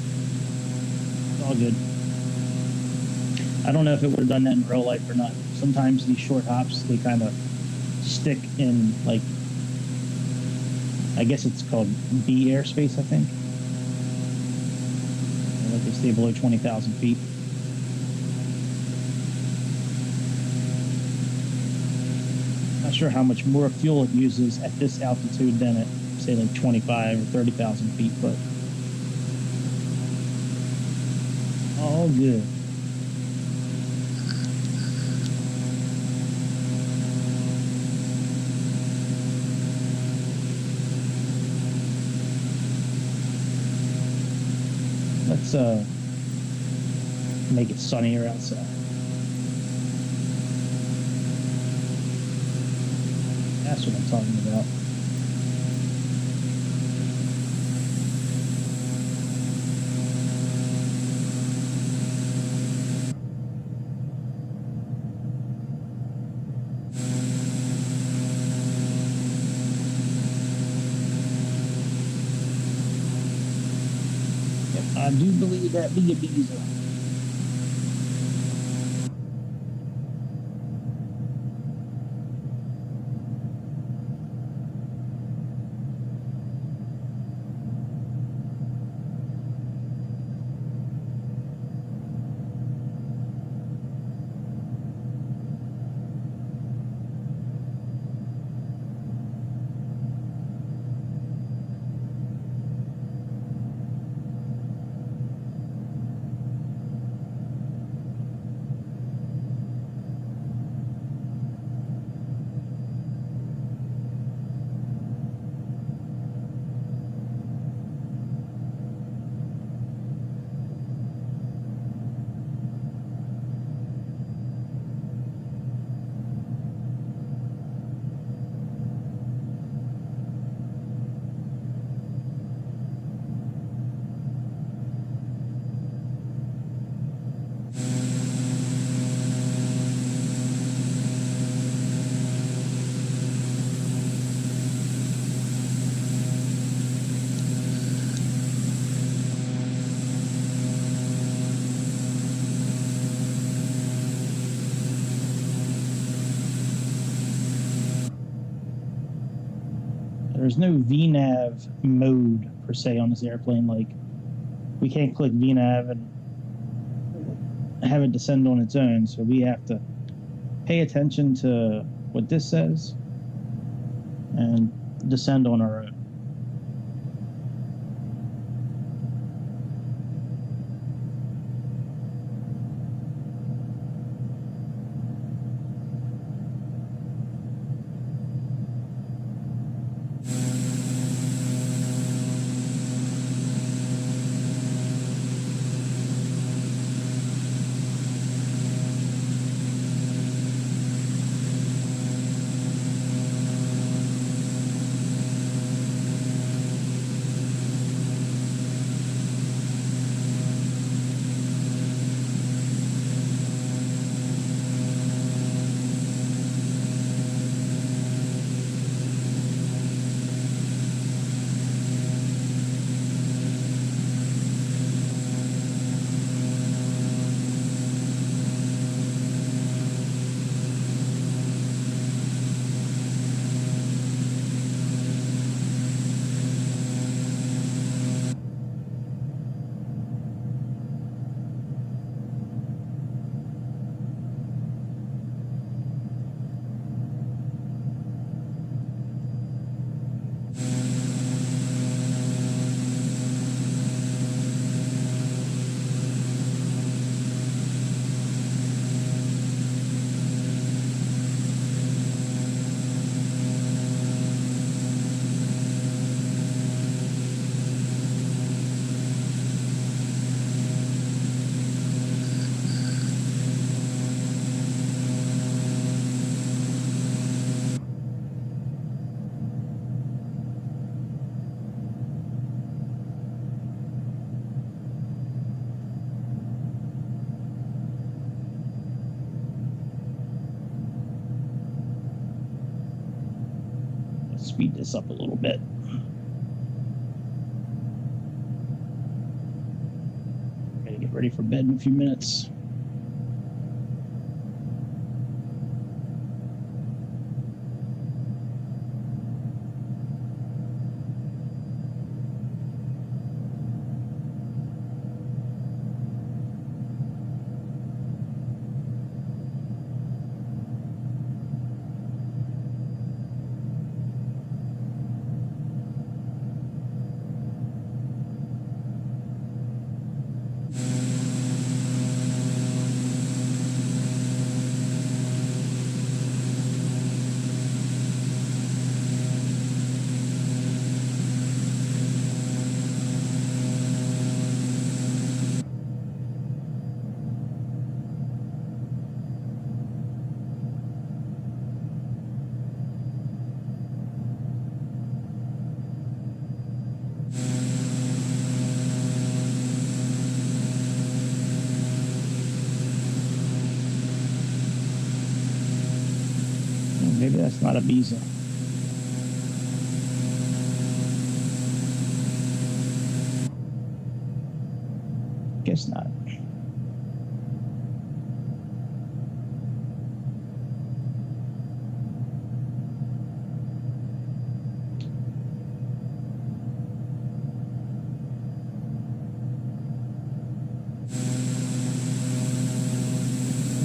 [SPEAKER 1] it's all good. I don't know if it would have done that in real life or not. Sometimes these short hops, they kind of stick in, like, I guess it's called B airspace, I think. Like they stay below 20,000 feet. Not sure how much more fuel it uses at this altitude than at, say, like 25 or 30,000 feet, but all good. Let's make it sunnier outside. That's what I'm talking about. I do believe that be Ibiza. There's no VNav mode per se on this airplane. Like, we can't click VNav and have it descend on its own. So we have to pay attention to what this says and descend on our own. Speed this up a little bit. Gotta get ready for bed in a few minutes. Maybe that's not Ibiza. Guess not.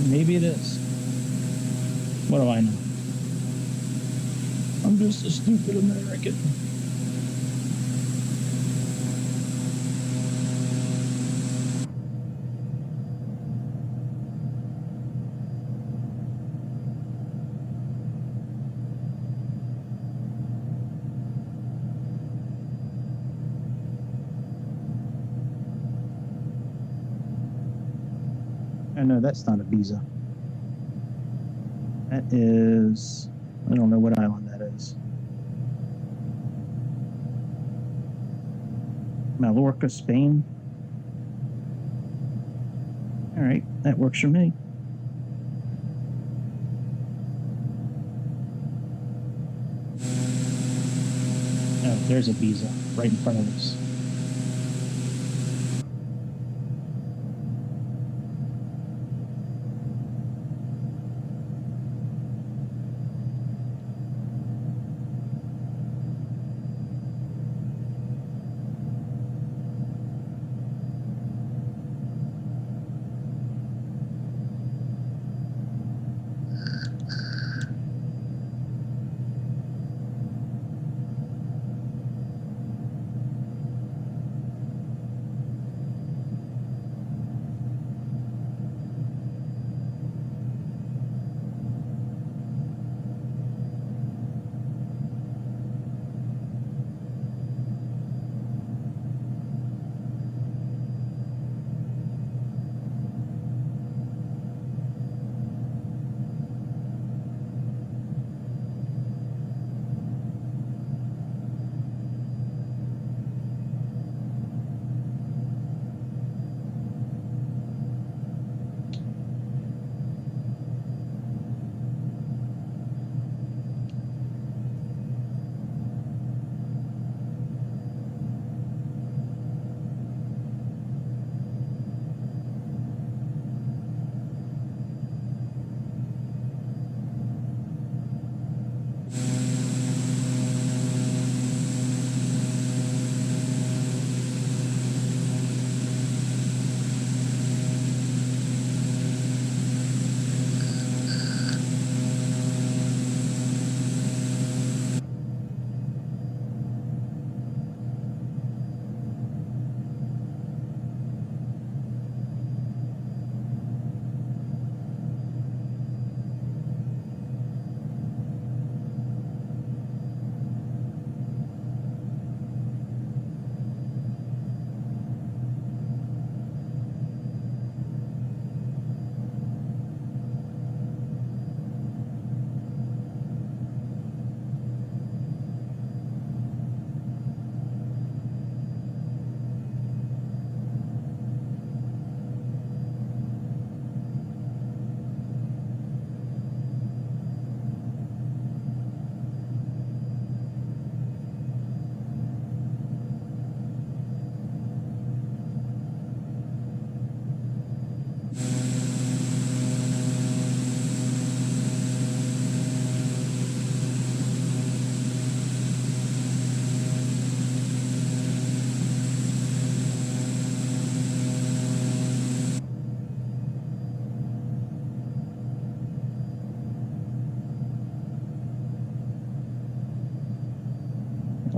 [SPEAKER 1] Maybe it is. What do I know? I'm just a stupid American. I know that's not Ibiza. That is... I don't know what island that is. Mallorca, Spain. All right, that works for me. Oh, there's Ibiza right in front of us.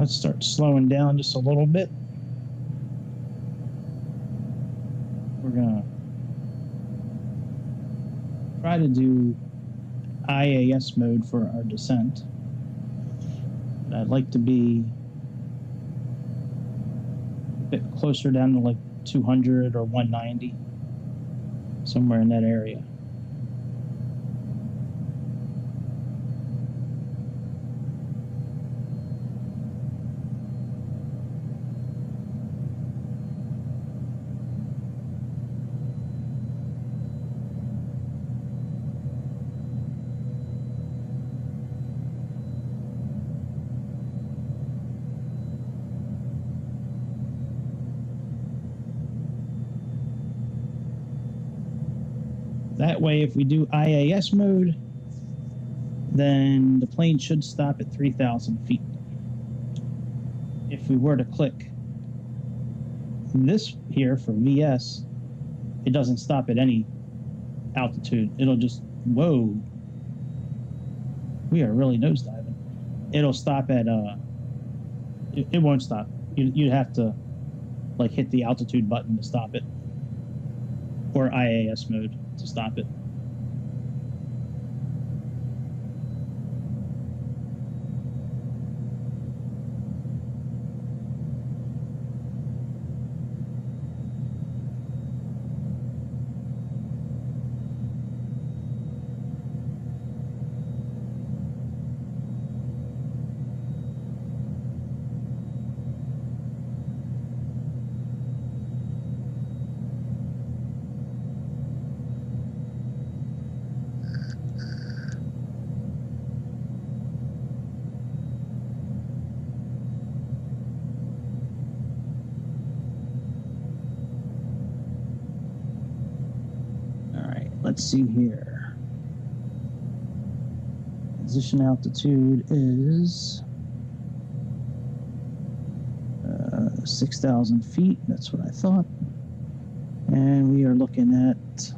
[SPEAKER 1] let's start slowing down just a little bit. We're going to try to do IAS mode for our descent. But I'd like to be a bit closer down to like 200 or 190, somewhere in that area. That way, if we do IAS mode, then the plane should stop at 3,000 feet. If we were to click this here for VS, it doesn't stop at any altitude. It'll just, whoa, we are really nosediving. It'll stop at, it won't stop. You'd have to like hit the altitude button to stop it, or IAS mode to stop it. Let's see here. Position altitude is 6,000 feet. That's what I thought. And we are looking at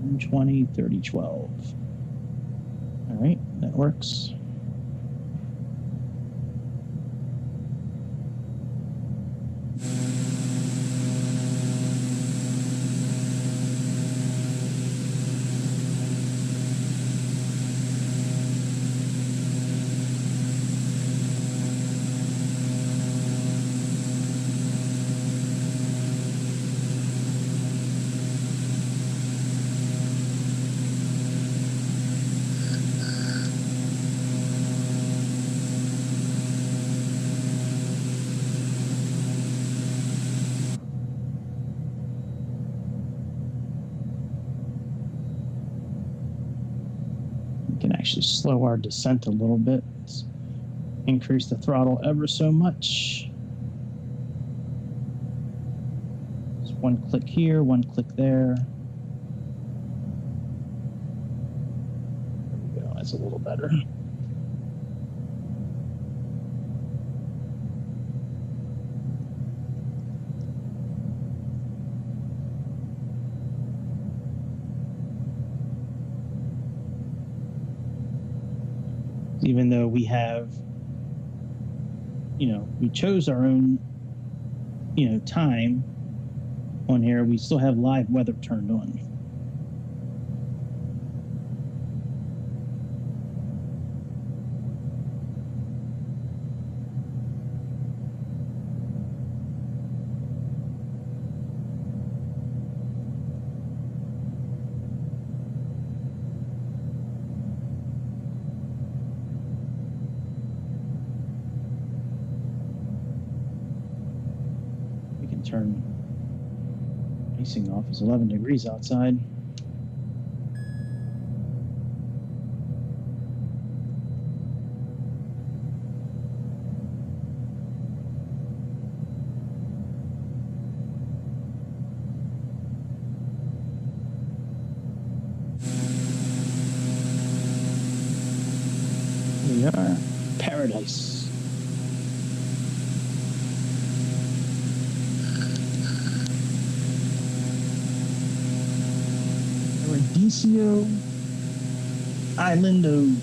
[SPEAKER 1] 120, 30, 12. All right, that works. Actually slow our descent a little bit. Let's increase the throttle ever so much. Just one click here, one click there. There we go, that's a little better. Even though we have, we chose our own, time on here, we still have live weather turned on. Turn facing off. It's 11 degrees outside. Here we are, paradise. Islando.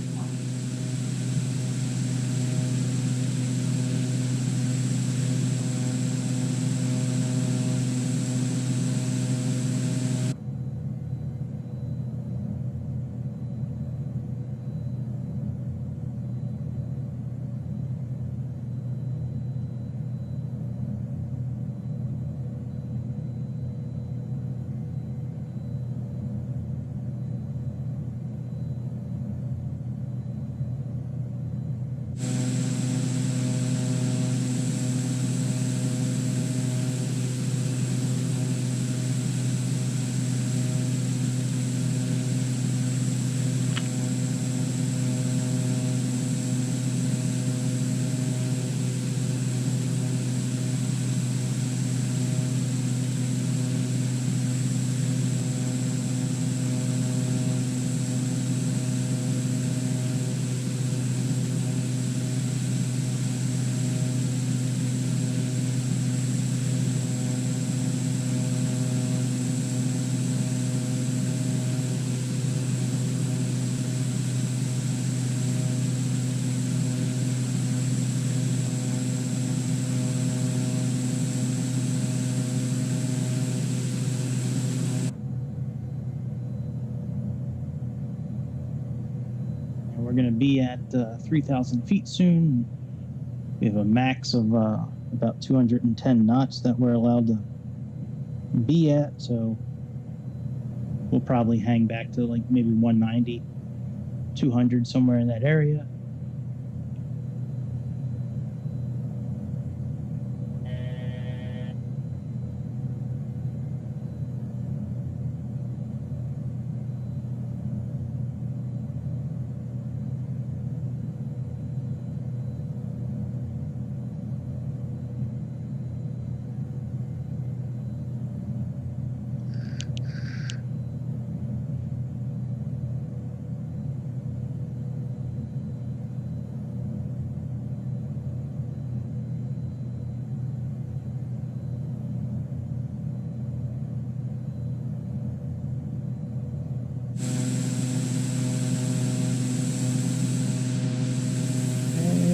[SPEAKER 1] going to be at 3,000 feet soon. We have a max of about 210 knots that we're allowed to be at, so we'll probably hang back to like maybe 190, 200, somewhere in that area.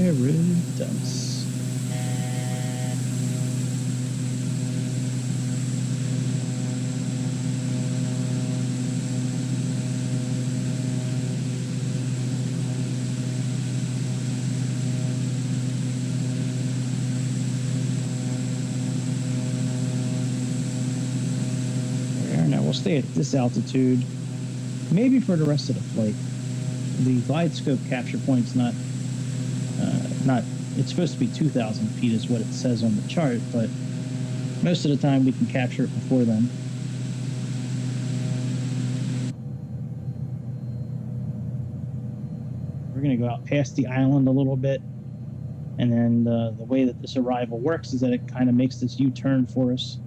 [SPEAKER 1] Paradise. Now we'll stay at this altitude, maybe for the rest of the flight. The glide scope capture point's not, it's supposed to be 2,000 feet is what it says on the chart, but most of the time we can capture it before then. We're going to go out past the island a little bit, and then the way that this arrival works is that it kind of makes this U-turn for us.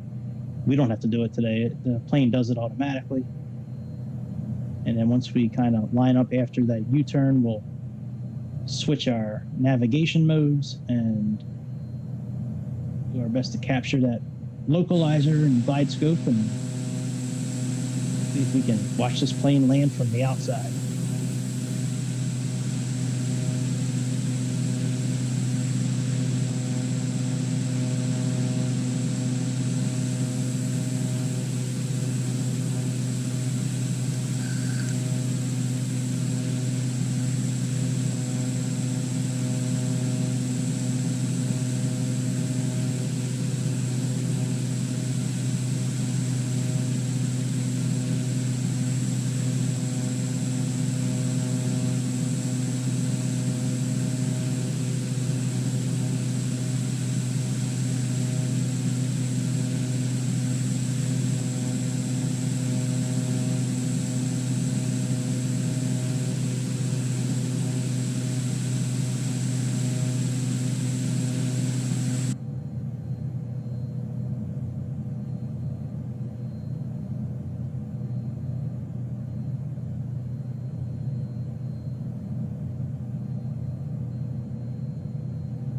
[SPEAKER 1] We don't have to do it today. The plane does it automatically. And then once we kind of line up after that U-turn, we'll switch our navigation modes and do our best to capture that localizer and glide scope and see if we can watch this plane land from the outside.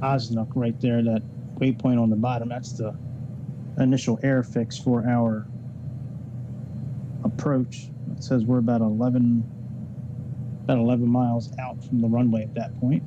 [SPEAKER 1] Osnook right there, that waypoint on the bottom, that's the initial air fix for our approach. It says we're about 11 miles out from the runway at that point.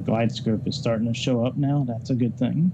[SPEAKER 1] Glide scope is starting to show up now. That's a good thing.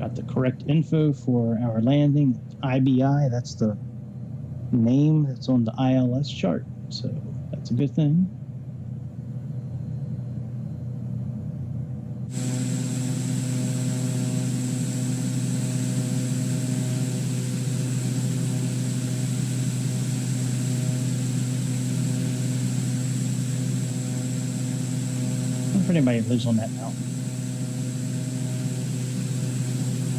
[SPEAKER 1] Got the correct info for our landing. IBI, that's the name that's on the ILS chart, so that's a good thing. I don't know if anybody lives on that mountain.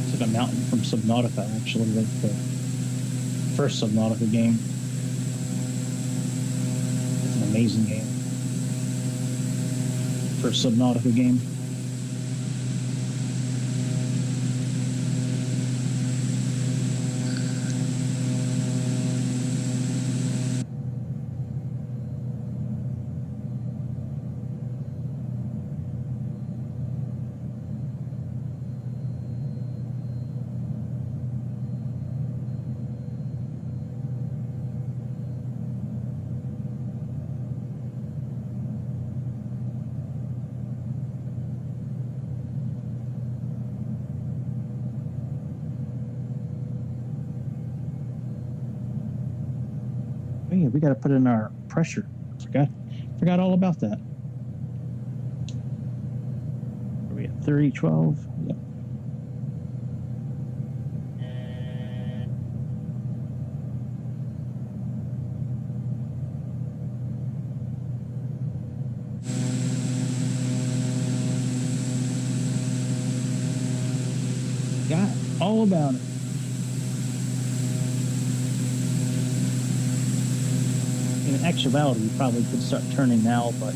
[SPEAKER 1] It's like a mountain from Subnautica, actually, like the first Subnautica game. It's an amazing game. First Subnautica game. Oh yeah, we got to put in our pressure. Forgot all about that. Are we at 3012? Yep. Got all about it. In actuality, we probably could start turning now, but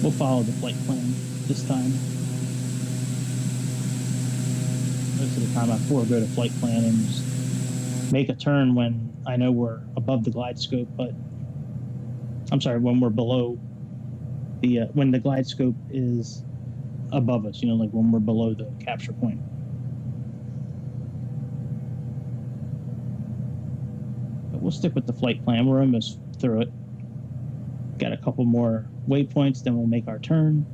[SPEAKER 1] we'll follow the flight plan this time. Most of the time I forego the flight plan and just make a turn when I know we're above the glide scope, but I'm sorry, when we're below the, when the glide scope is above us, like when we're below the capture point. But we'll stick with the flight plan. We're almost through it. Got a couple more waypoints, then we'll make our turn.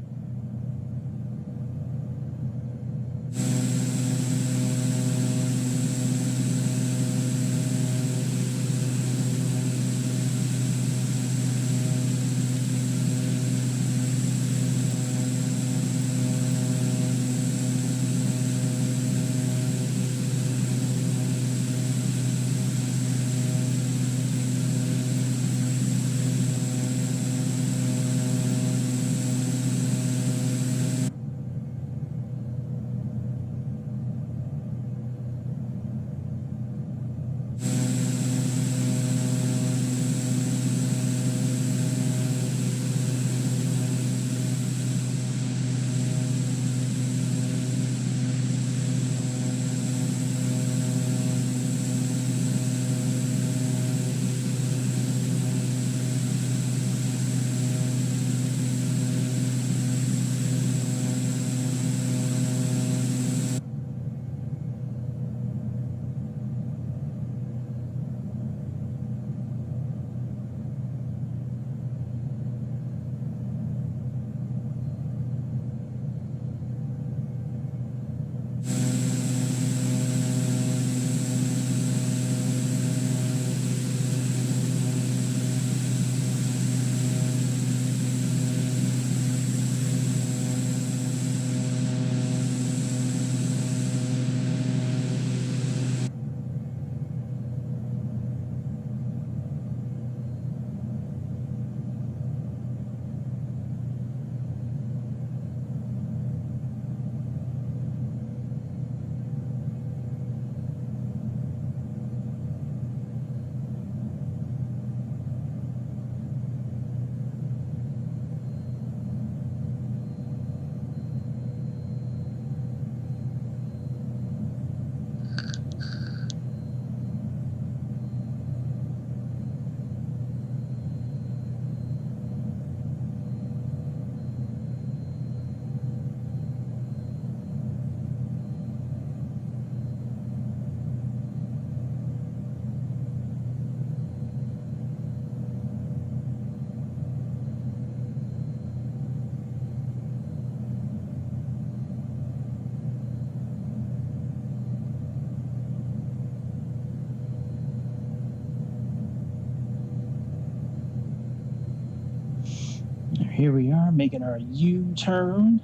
[SPEAKER 1] Here we are making our U-turn.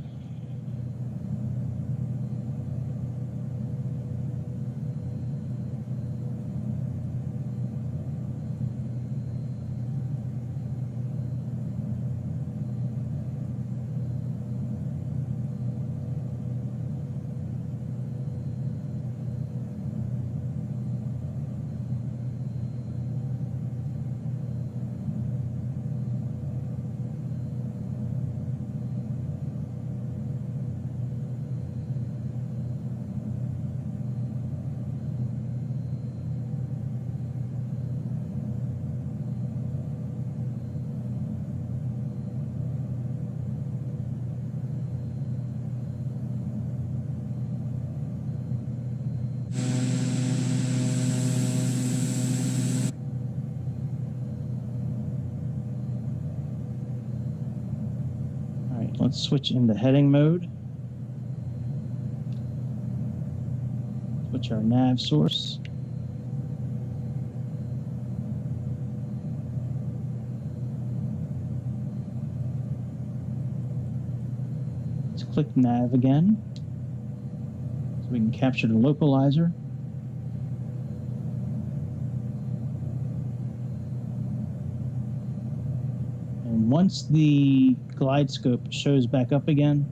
[SPEAKER 1] Let's switch into heading mode. Switch our nav source. Let's click nav again so we can capture the localizer. And once the glide scope shows back up again,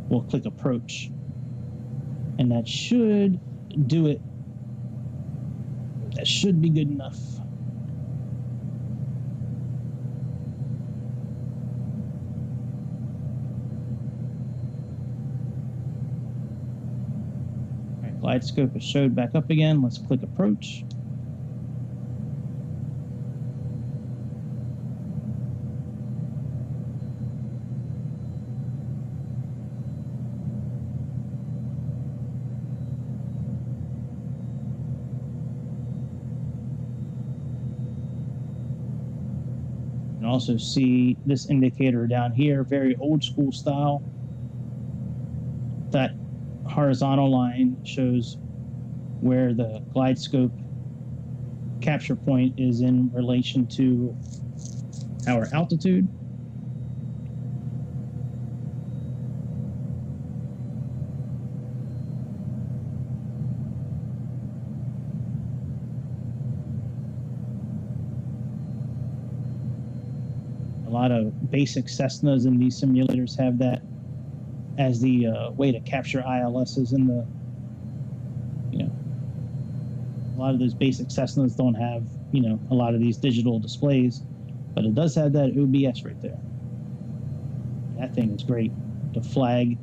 [SPEAKER 1] we'll click approach. And that should do it. That should be good enough. All right, glide scope is showed back up again. Let's click approach. Also see this indicator down here, very old school style. That horizontal line shows where the glide scope capture point is in relation to our altitude. A lot of basic Cessnas in these simulators have that as the way to capture ILSs in the, a lot of those basic Cessnas don't have, a lot of these digital displays, but it does have that OBS right there. That thing is great. The flag,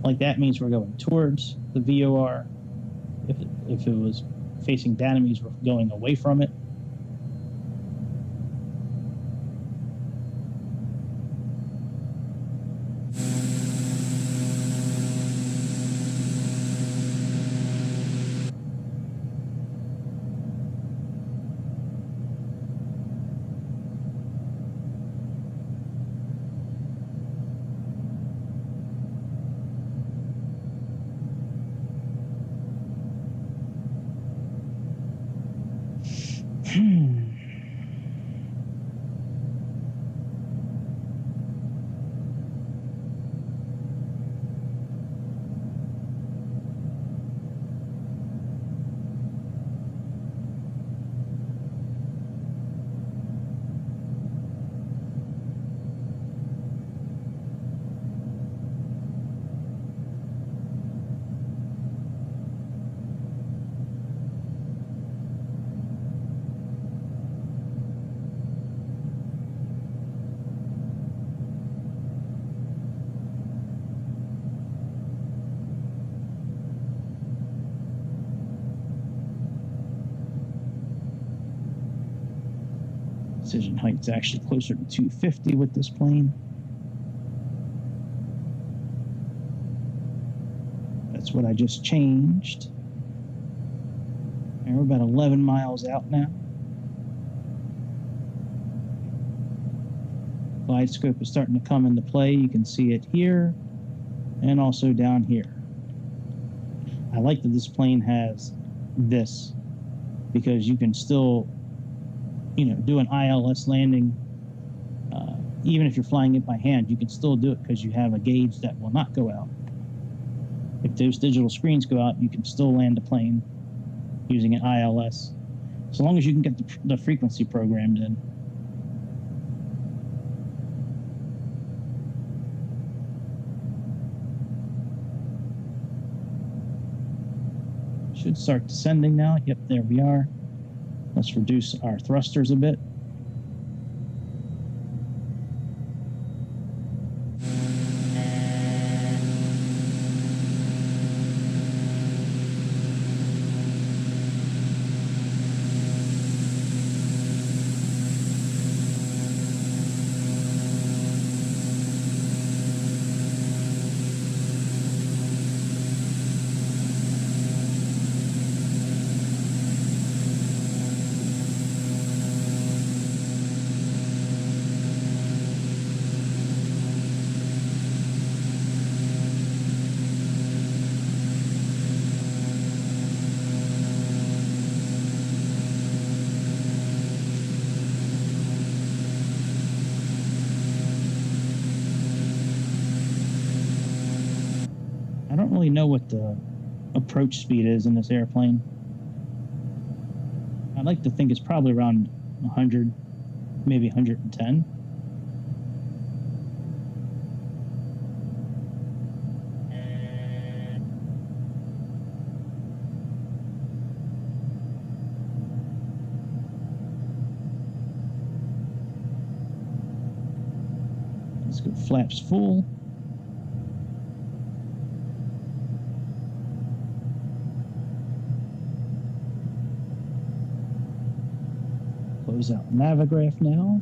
[SPEAKER 1] like that means we're going towards the VOR. If it was facing down, it means we're going away from it. Decision height's actually closer to 250 with this plane. That's what I just changed. And we're about 11 miles out now. Glide scope is starting to come into play. You can see it here and also down here. I like that this plane has this because you can still do an ILS landing even if you're flying it by hand, you can still do it because you have a gauge that will not go out. If those digital screens go out, you can still land the plane using an ILS, so long as you can get the frequency programmed in. Should start descending now. Yep, there we are. Let's reduce our thrusters a bit. I don't really know what the approach speed is in this airplane. I'd like to think it's probably around 100, maybe 110. Let's go flaps full. Close out Navigraph now.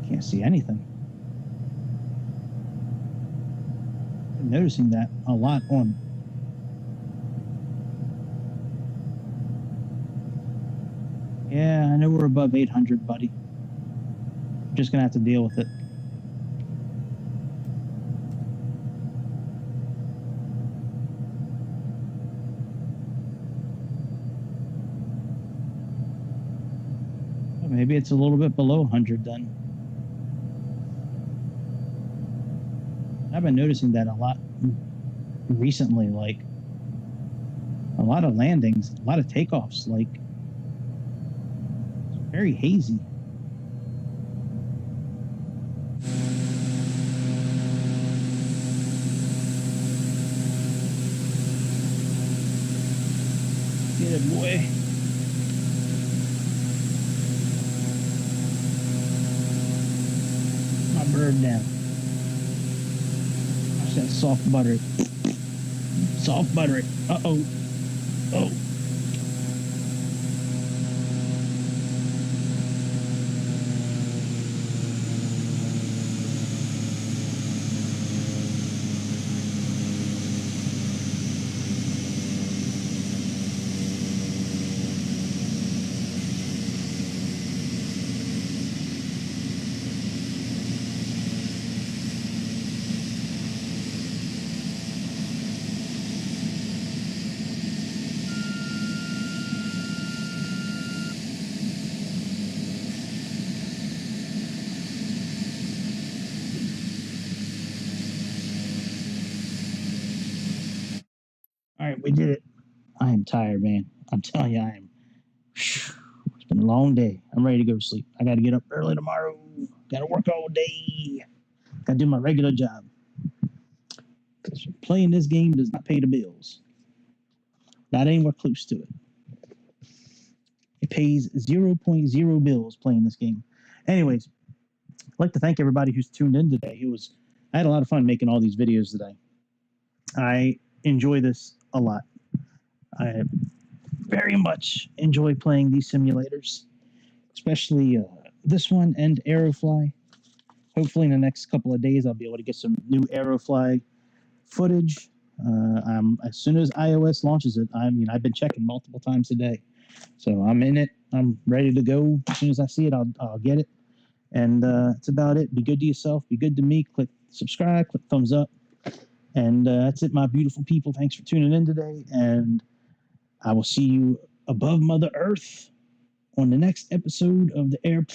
[SPEAKER 1] Can't see anything. I'm noticing that a lot on. Yeah, I know we're above 800, buddy. Just gonna have to deal with it. Well, maybe it's a little bit below 100 then. I've been noticing that a lot recently, like a lot of landings, a lot of takeoffs, like it's very hazy. Get it, boy. My bird down. That soft butter. Soft butter it. Uh-oh. Oh. right, we did it. I am tired, man. I'm telling you, I am. It's been a long day. I'm ready to go to sleep. I got to get up early tomorrow. Got to work all day. Got to do my regular job. Because playing this game does not pay the bills. Not anywhere close to it. It pays 0.0 bills playing this game. Anyways, I'd like to thank everybody who's tuned in today. I had a lot of fun making all these videos today. I enjoy this a lot. I very much enjoy playing these simulators, especially this one and Aerofly. Hopefully in the next couple of days I'll be able to get some new Aerofly footage. As soon as iOS launches it, I've been checking multiple times a day. So I'm in it. I'm ready to go. As soon as I see it, I'll get it. And that's about it. Be good to yourself. Be good to me. Click subscribe. Click thumbs up. And that's it, my beautiful people. Thanks for tuning in today. And I will see you above Mother Earth on the next episode of the Airplane.